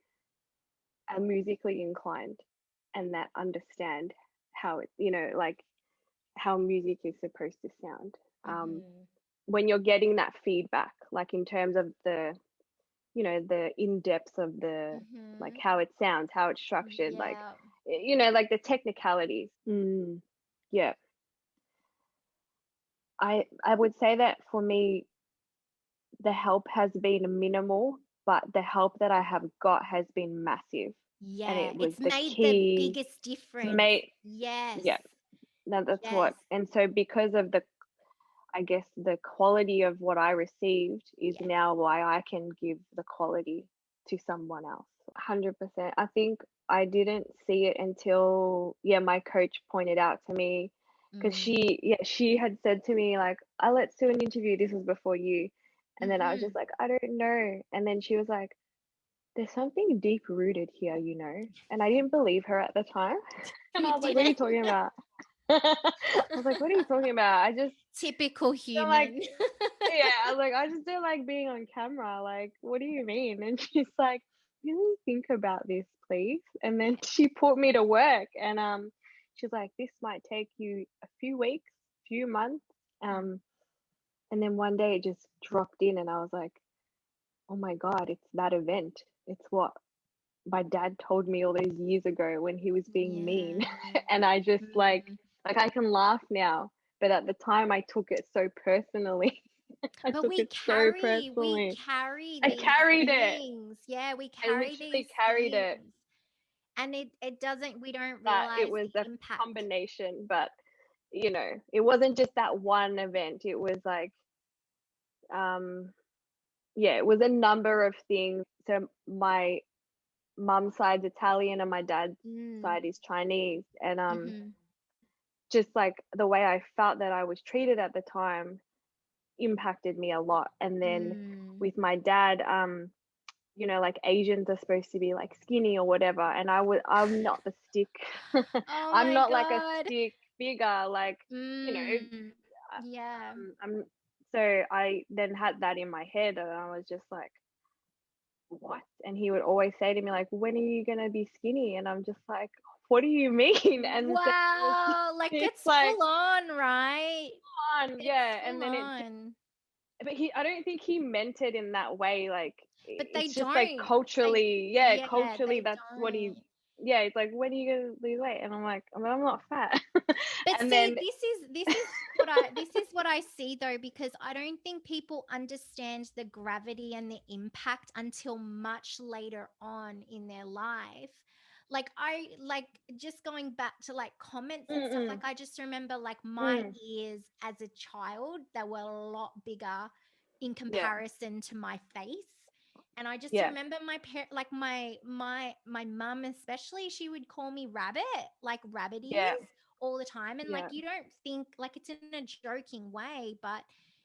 are musically inclined and that understand how it, like how music is supposed to sound. Um, Mm-hmm. when you're getting that feedback, like in terms of the in depth of the, like Mm-hmm. how it sounds, how it's structured, like Yeah. like the technicalities. Yeah, I would say that for me the help has been minimal, but the help that I have got has been massive, and Yeah. it was It's the made the key. biggest difference. Mate, Yes. yeah, that's Yes. what. And so because of the, I guess the quality of what I received is Yeah. now why I can give the quality to someone else. 100%. I think I didn't see it until, yeah, my coach pointed out to me, because Mm. she had said to me like, let's do an interview. This was before you. And then I was Mm-hmm. just like, I don't know. And then she was like, there's something deep rooted here, you know. And I didn't believe her at the time. And I You was like, what are you didn't. talking about? I was like, what are you talking about? I just Typical feel like, human. yeah, I was like, I just don't like being on camera. Like, what do you mean? And she's like, really think about this, please. And then she put me to work, and she's like, this might take you a few weeks, few months. Mm. Um, and then one day it just dropped in, and I was like, oh my God, it's that event. It's what my dad told me all those years ago when he was being mean. Yeah. And I just Mm. like I can laugh now, but at the time I took it so personally. I But took we it so carry, we personally. carry I these carried it. things. Yeah, we I carry literally these carried it. things. And it doesn't, we don't That it realize was a the impact. combination, but it wasn't just that one event. It was like, um, yeah, it was a number of things. So my mum's side's Italian and my dad's Mm. side is Chinese, and Mm-hmm. just like the way I felt that I was treated at the time impacted me a lot. And then Mm. with my dad, like Asians are supposed to be like skinny or whatever, and I'm not the stick. Oh I'm my not like a God. stick figure, like, Mm. Yeah. I'm So I then had that in my head, and I was just like, what? And he would always say to me, like, when are you gonna be skinny? And I'm just like, what do you mean? And so Wow, like it's it's like, full on, right? It's yeah. And full then it on. but I don't think he meant it in that way. Like, But they it's just like don't. They culturally, yeah, yeah, culturally, they that's what he, don't. yeah, it's like, when are you gonna lose weight? And I'm like, I'm not fat. But And see, then, this is what I see though, because I don't think people understand the gravity and the impact until much later on in their life. Like I like just going back to like comments and stuff, like mm, I just remember like my mm, ears as a child, they were a lot bigger in yeah, comparison to my face. And I just yeah, remember my parent, like my mum especially, she would call me rabbit, like rabbit yeah, ears all the time. And like yeah. you don't think like it's in a joking way, but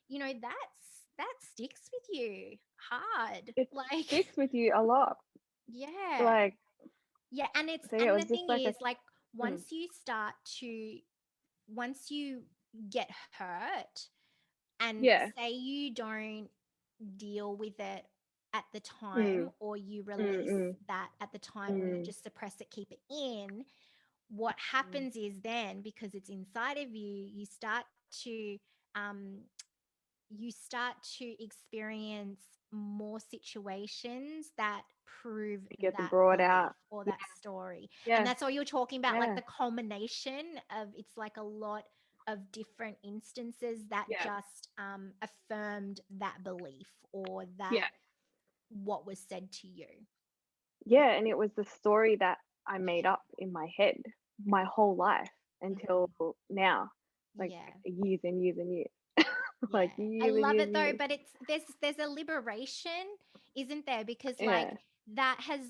that sticks with you hard. It Like sticks with you a lot. yeah. Like, Yeah, and it's so yeah, it and the was just thing like a, is like mm, once you get hurt and yeah, say you don't deal with it at the time, mm, or you mm, release mm, that at the time, or you mm, just suppress it, keep it in, what mm. happens is then, because it's inside of you, to um you start to experience more situations that prove It gets that brought belief out. or Yeah, that story. And yeah, that's all you're talking about, like yeah, the culmination of, it's like a lot of different instances that yeah, just affirmed that belief or that yeah. what was said to you. Yeah, and it was the story that I made up in my head my whole life until Mhm. now, like Yeah. years and years and years, like Yeah. I years and love years it and though, years. but there's a liberation, isn't there? Because like Yeah, that has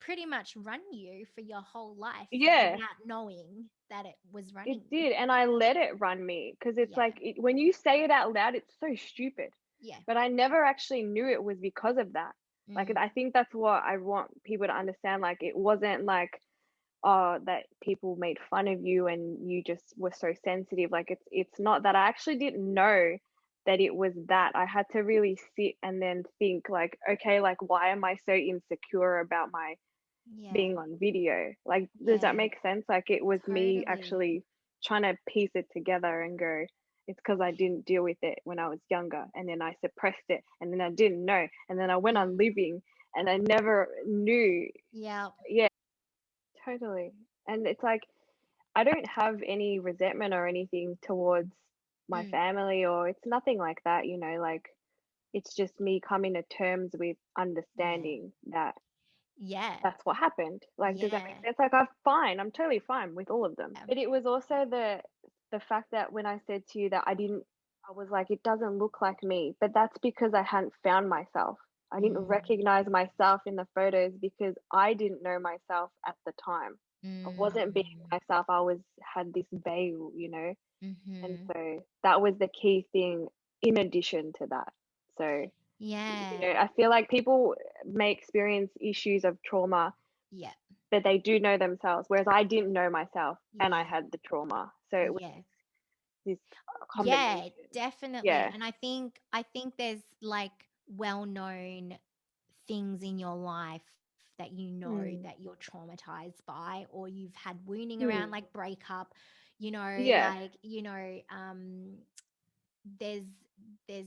pretty much run you for your whole life yeah, without knowing that it was it running you. did, and I let it run me because it's Yeah. like when you say it out loud, it's so stupid. Yeah. But I never actually knew it was because of that. Like, Mm. I think that's what I want people to understand. Like, it wasn't like, that people made fun of you and you just were so sensitive. Like, it's not that. I actually didn't know that it was that. I had to really sit and then think, like, okay, like, why am I so insecure about my Yeah. being on video? Like, does that Yeah. make sense? Like, it was me Totally. actually trying to piece it together and go, it's because I didn't deal with it when I was younger, and then I suppressed it, and then I didn't know, and then I went on Mm. living, and I never knew. Yeah. Yeah, totally. And it's like, I don't have any resentment or anything towards my Mm. family, or it's nothing like that, like, it's just me coming to terms with Yeah. understanding that Yeah. that's what happened. Like, does that make Yeah. sense? Like, I'm totally fine with all of them. Yeah. But it was also the fact that when I said to you that I was like, it doesn't look like me, but that's because I hadn't found myself. I didn't Mm. recognize myself in the photos because I didn't know myself at the time. I wasn't being Mm. myself. Had this veil. And Mm-hmm. so that was the key thing in addition to that. So, Yeah. I feel like people may experience issues of trauma, Yeah. but they do know themselves, whereas I didn't know myself and I Yeah. had the trauma. So it was Yeah. this Yeah, combination. definitely. Yeah. And I think there's like well-known things in your life that you know Mm. that you're traumatized by, or you've had wounding around Mm. like breakup, Yeah. like, there's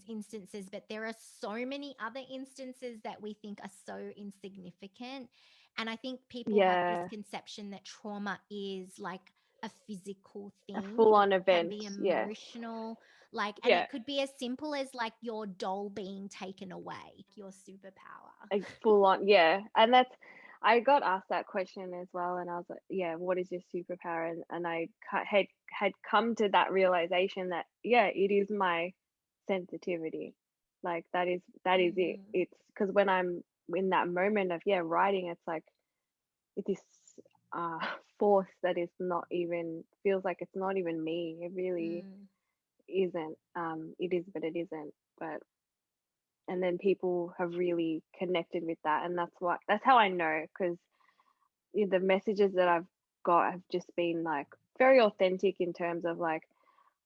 instances, but there are so many other instances that we think are so insignificant. And I think people have this Yeah. conception that trauma is like a physical A thing. full It on can event. be Yeah. emotional, like, and Yeah. it could be as simple as like your doll being taken away, your superpower. Like, full on. Yeah. And I got asked that question as well. And I was like, yeah, what is your superpower? And I had come to that realization that, yeah, it is my sensitivity. Like, that is it. Mm, It's because when I'm in that moment of, yeah, writing, it's like, it's this uh force that is not even, feels like it's not even me. It really mm, isn't. It is, but it isn't. But and then people have really connected with that, and that's how I know, because the messages that I've got have just been like very authentic in terms of like,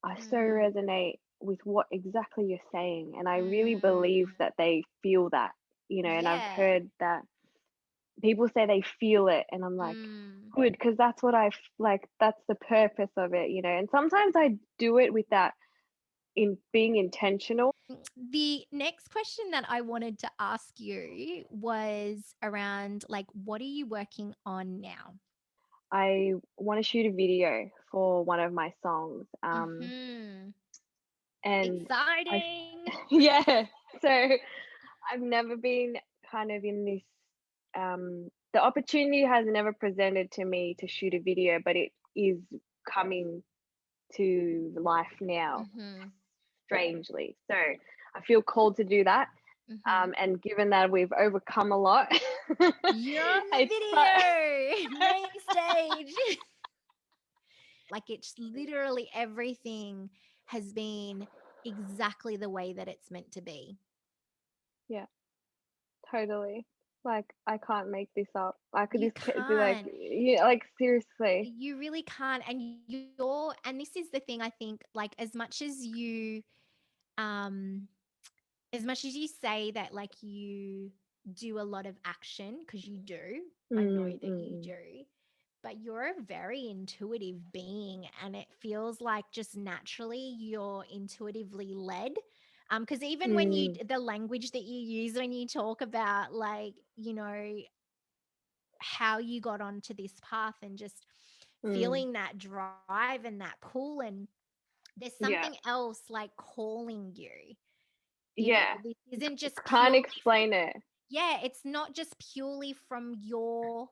I so mm, resonate with what exactly you're saying. And I really believe Mm, that they feel that, and I've yeah. heard that people say they feel it, and I'm like, Mm. good, because that's what like, that's the purpose of it, and sometimes I do it with that in being intentional. The next question that I wanted to ask you was around like, what are you working on now? I want to shoot a video for one of my songs, Hmm. and I Exciting. yeah, so I've never been kind of in this, the opportunity has never presented to me to shoot a video, but it is coming to life now, Mm-hmm. strangely. So I feel called to do that. Mm-hmm. And given that we've overcome a lot, You're on the it's video, main stage. Like it's literally everything has been exactly the way that it's meant to be. yeah, totally. Like I can't make this up. Like You this could be like, can't. yeah, like seriously. You really can't. And this is the thing, I think, like um, as much as you say that, like you do a lot of action, because you do, I know Mm, that you mm, do, but you're a very intuitive being. And it feels like just naturally you're intuitively led. Because even when mm, the language that you use when you talk about, like, how you got onto this path and just mm. feeling that drive and that pull, and there's something Yeah, else like calling you. yeah. This isn't just Can't purely, explain it. yeah, it's not just purely from your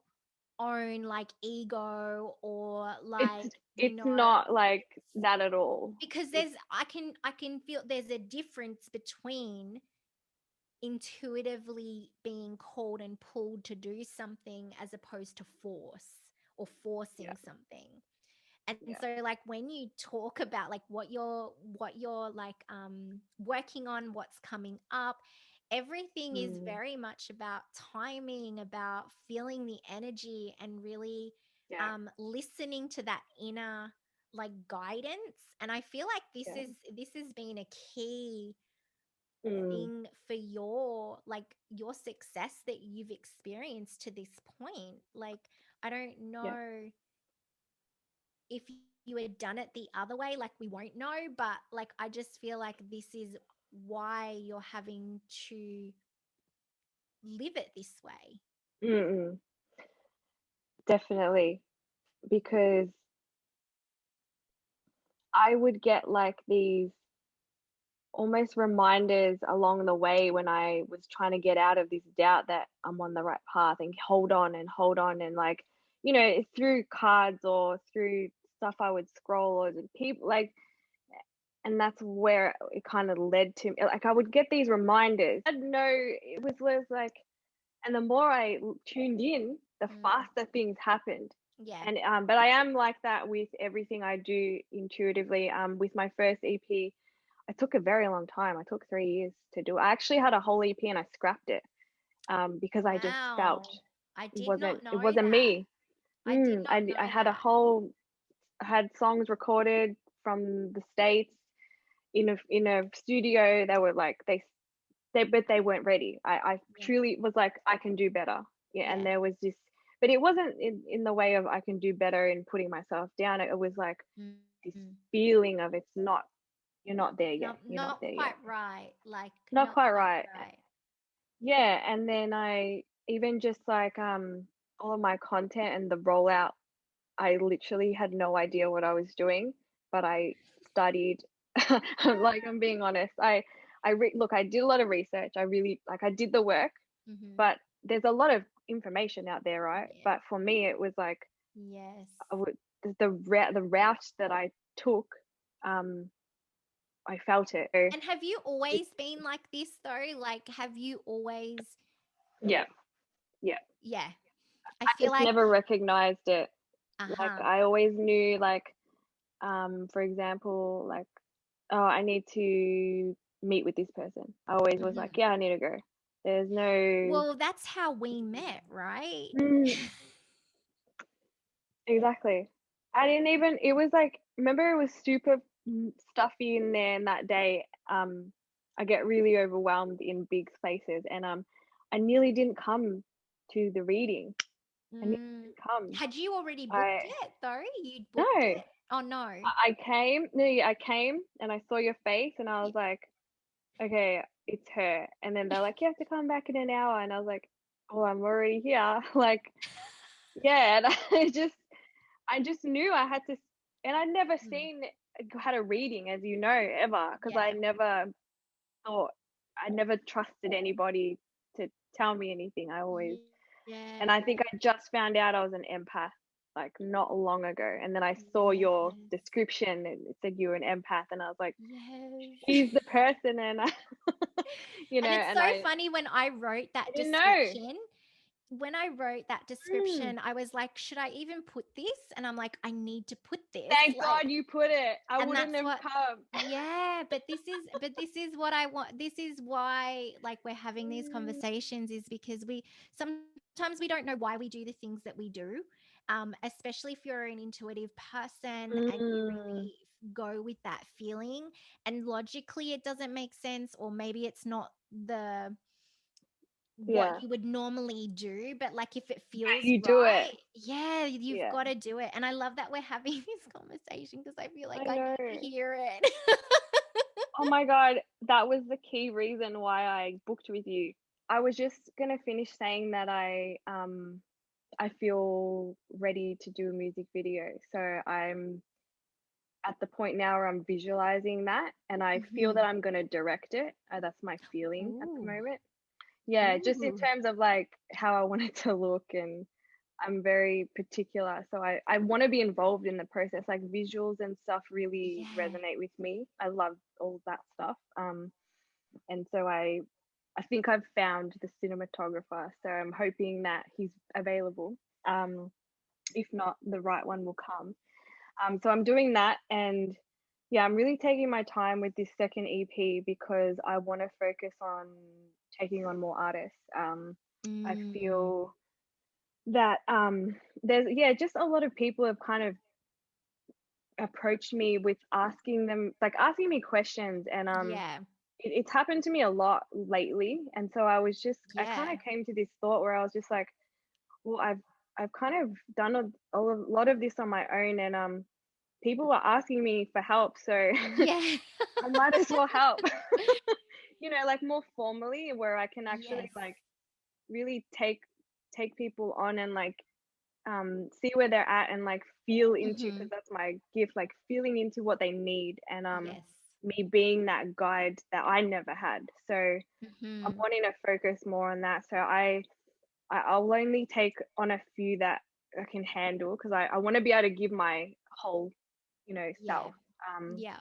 own like ego or It's like, it's not like it's that at all. because It's I can feel there's a difference between intuitively being called and pulled to do something as opposed to or yeah, forcing something. And yeah. so like when you talk about like what you're like working on, what's coming up, everything is Mm, very much about timing, about feeling the energy and really yeah, listening to that inner like guidance. And I feel like yeah. this has been a key Mm, thing for your success that you've experienced to this point. Like I don't yeah. know if you had done it the other way, like we won't know, but like I just feel like this is why you're having to live it this way. Mm-mm, definitely. Because I would get like these almost reminders along the way when I was trying to get out of this doubt that I'm on the right path and hold on and like, through cards or through stuff I would scroll or the people like, and that's where it kind of led to like I would get these reminders. I know it was like, and the more I tuned in, the Mm, faster things happened. yeah. And but I am like that with everything I do intuitively. With my first EP, I took a very long time. I took 3 years to do it. I actually had a whole EP and I scrapped it, because I just felt Wow. I it did wasn't not it know wasn't that. me. I did not I know had a that. whole I had songs recorded from the States in a studio. They were like but they weren't ready. I Yeah. truly was like, I can do better. Yeah, and Yeah. there was this, but it wasn't in the way of I can do better in putting myself down. It was like this Mm. feeling of it's not, you're not there yet. You're not Not there quite yet. right. Like Not not quite quite right. right. Yeah, and then I even just like all of my content and the rollout, I literally had no idea what I was doing, but I studied. Like I'm being honest. Look, I did a lot of research. I really like I did the work, Mm-hmm. but there's a lot of information out there, right? Yeah. But for me, it was like Yes. I would the route that I took, I felt it. So And have you it, always been like this though? Like, have you always, yeah, yeah. yeah, I I feel just like, never recognized it. Like uh-huh. I always knew, like, for example, like, oh, I need to meet with this person. I always was like, Hmm. yeah, I need to go. There's no, Well, that's how we met, right? mm, exactly. I didn't even, it was like, remember it was super. stuffy in there, and that day, I get really overwhelmed in big spaces, and I nearly didn't come to the reading. I nearly Mm. didn't come. Had you already booked I it though? You'd No, booked it? Oh no. I came. No, yeah, I came and I saw your face, and I Y- was like, okay, it's her. And then they're like, you have to come back in an hour, and I was like, oh, I'm already here. Like, yeah, and I just knew I had to, and I'd never Mm. had a reading, as you know, ever, because Yeah. thought I never trusted anybody to tell me anything. And I Yeah. think I just found out I was an empath like not long ago, and then I saw your Yes. description and it said you were an empath, and I was like, Yes. she's the person, and And it's so and funny when I wrote I that didn't know. description. When I wrote that Mm. description, I was like, should I even put this? And I'm like, I need to put this. Thank Like, God you put it. I and wouldn't that's have what, come. yeah, but this is what I want. This is why, like, we're having these Mm. conversations, is because we sometimes we don't know why we do the things that we do. Especially if you're an intuitive person and you Mm. really go with that feeling, and logically it doesn't make sense, or maybe it's not the what Yeah, you would normally do, but like if it but feels you do it. right, yeah, you've Yeah, got to do it. And I love that we're having this conversation because I feel like I I know. need to hear it. Oh my God, that was the key reason why I booked with you. I was just gonna finish saying that I feel ready to do a music video. So I'm at the point now where I'm visualizing that, and I feel that Mhm. I'm gonna direct it. That's my feeling at the Ooh. moment. Yeah, just in Ooh. terms of like how I want it to look, and I'm very particular. So I want to be involved in the process. Like visuals and stuff really Yeah. resonate with me. I love all that stuff. And so I think I've found the cinematographer. So I'm hoping that he's available. Um, if not, the right one will come. So I'm doing that, and yeah, I'm really taking my time with this second EP because I want to focus on taking on more artists. I Mm. feel that there's yeah, just a lot of people have kind of approached me with asking me questions, and Yeah. it's happened to me a lot lately, and so I kind Yeah. of came to this thought where I was just like, well, I've kind of done a lot of this on my own, and people are asking me for help, so Yeah. I might as well help. Like more formally, where I can actually Yes. like really take people on, and like see where they're at, and like feel into, because Mhm. that's my gift, like feeling into what they need, and Yes. me being that guide that I never had. So I'm Mhm. wanting to focus more on that. So I'll only take on a few that I can handle, because I want to be able to give my whole, Yeah. self. Um, Yeah.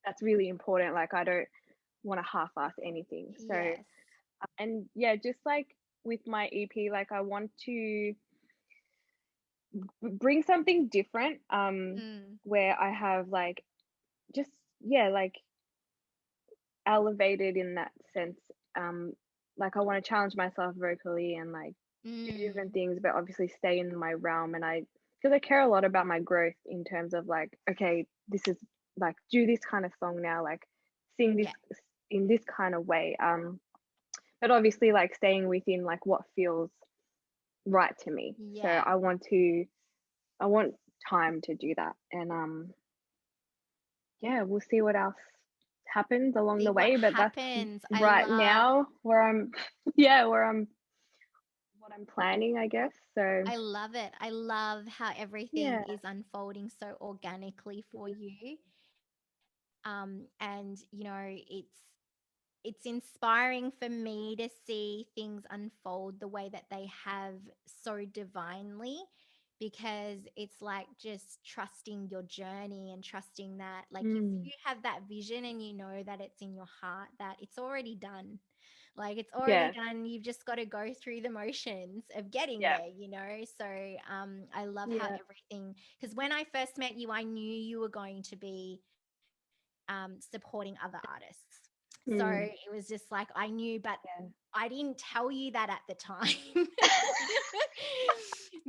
that's really important. Like I don't want to half-ass anything. So Yes. and yeah, just like with my EP, like I want to bring something different. Mm. Where I have like just yeah, like elevated in that sense. Um, like I want to challenge myself vocally, and like do different Mm. things, but obviously stay in my realm. And because I care a lot about my growth in terms of like, okay, this is like do this kind of song now, like sing this Yeah. in this kind of way. But obviously like staying within like what feels right to me. So Yeah. I want time to do that, and yeah, we'll see what else happens along See the what way. But that's happens. I right love now where I'm, yeah, what I'm planning, I guess. So I love it. I love how everything yeah. is unfolding so organically for you. And it's inspiring for me to see things unfold the way that they have, so divinely, because it's like just trusting your journey and trusting that, like, if Mm, you have that vision and you know that it's in your heart, that it's already done. Like, it's already yeah, done. You've just got to go through the motions of getting yeah, there. So I love how yeah. everything, because when I first met you, I knew you were going to be supporting other artists. So Mm, it was just like I knew, but yeah. I didn't tell you that at the time.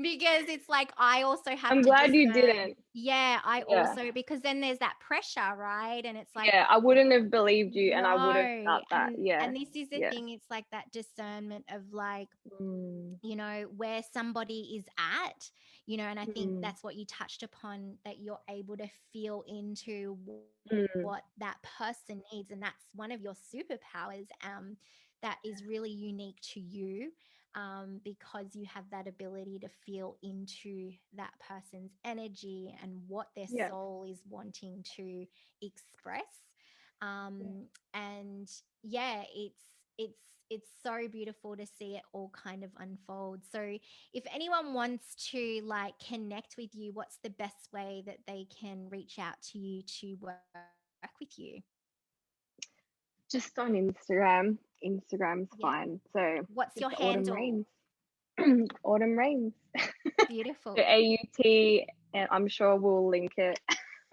Because it's like I also have I'm to glad you discern. didn't. Yeah, I Yeah. also, because then there's that pressure, right? And it's like, Yeah, I wouldn't have believed you and I would have no. felt that. Yeah. And this is the Yeah. thing, it's like that discernment of like, Mm, where somebody is at, and I think mm, that's what you touched upon, that you're able to feel into what mm. that person needs. And that's one of your superpowers, that is really unique to you, because you have that ability to feel into that person's energy and what their Yeah. soul is wanting to express. Yeah. And yeah, it's it's so beautiful to see it all kind of unfold. So if anyone wants to like connect with you, what's the best way that they can reach out to you to work with you? Just on Instagram. Yeah. Instagram's fine. So What's your just Autumn handle? Rains. Autumn Rains. Beautiful. The AUT, and I'm sure we'll link it.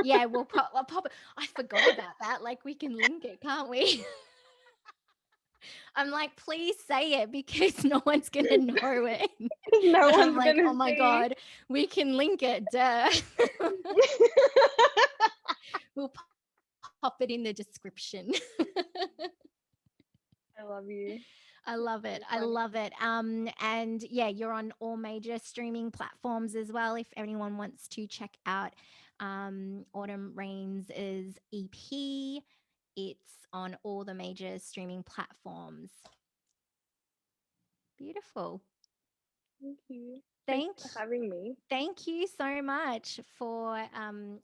Yeah, I'll pop it. I forgot about that. Like we can link it, can't we? I'm like, please say it because no one's gonna know it. No But I'm one's like, gonna oh my see. God, we can link it. Duh. We'll pop it in the description. I love you. I love It's it. so I funny. love it. And yeah, you're on all major streaming platforms as well. If anyone wants to check out Autumn Rains' EP, it's on all the major streaming platforms. Beautiful. Thank you. Thanks Thank for having me. thank you so much for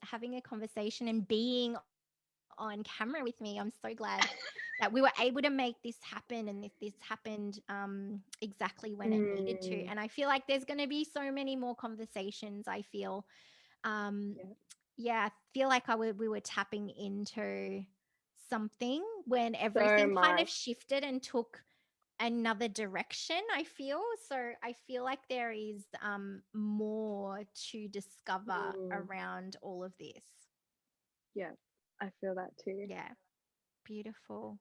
having a conversation and being on camera with me. I'm so glad that we were able to make this happen, and this happened exactly when it needed to. And Mm, I feel like there's going to be so many more conversations. I feel, um, yeah. yeah, I feel like we were tapping into something when So everything kind of much. shifted and took another direction. I feel so. I feel like there is more to discover Mm, around all of this. yeah. I feel that too. Yeah, beautiful.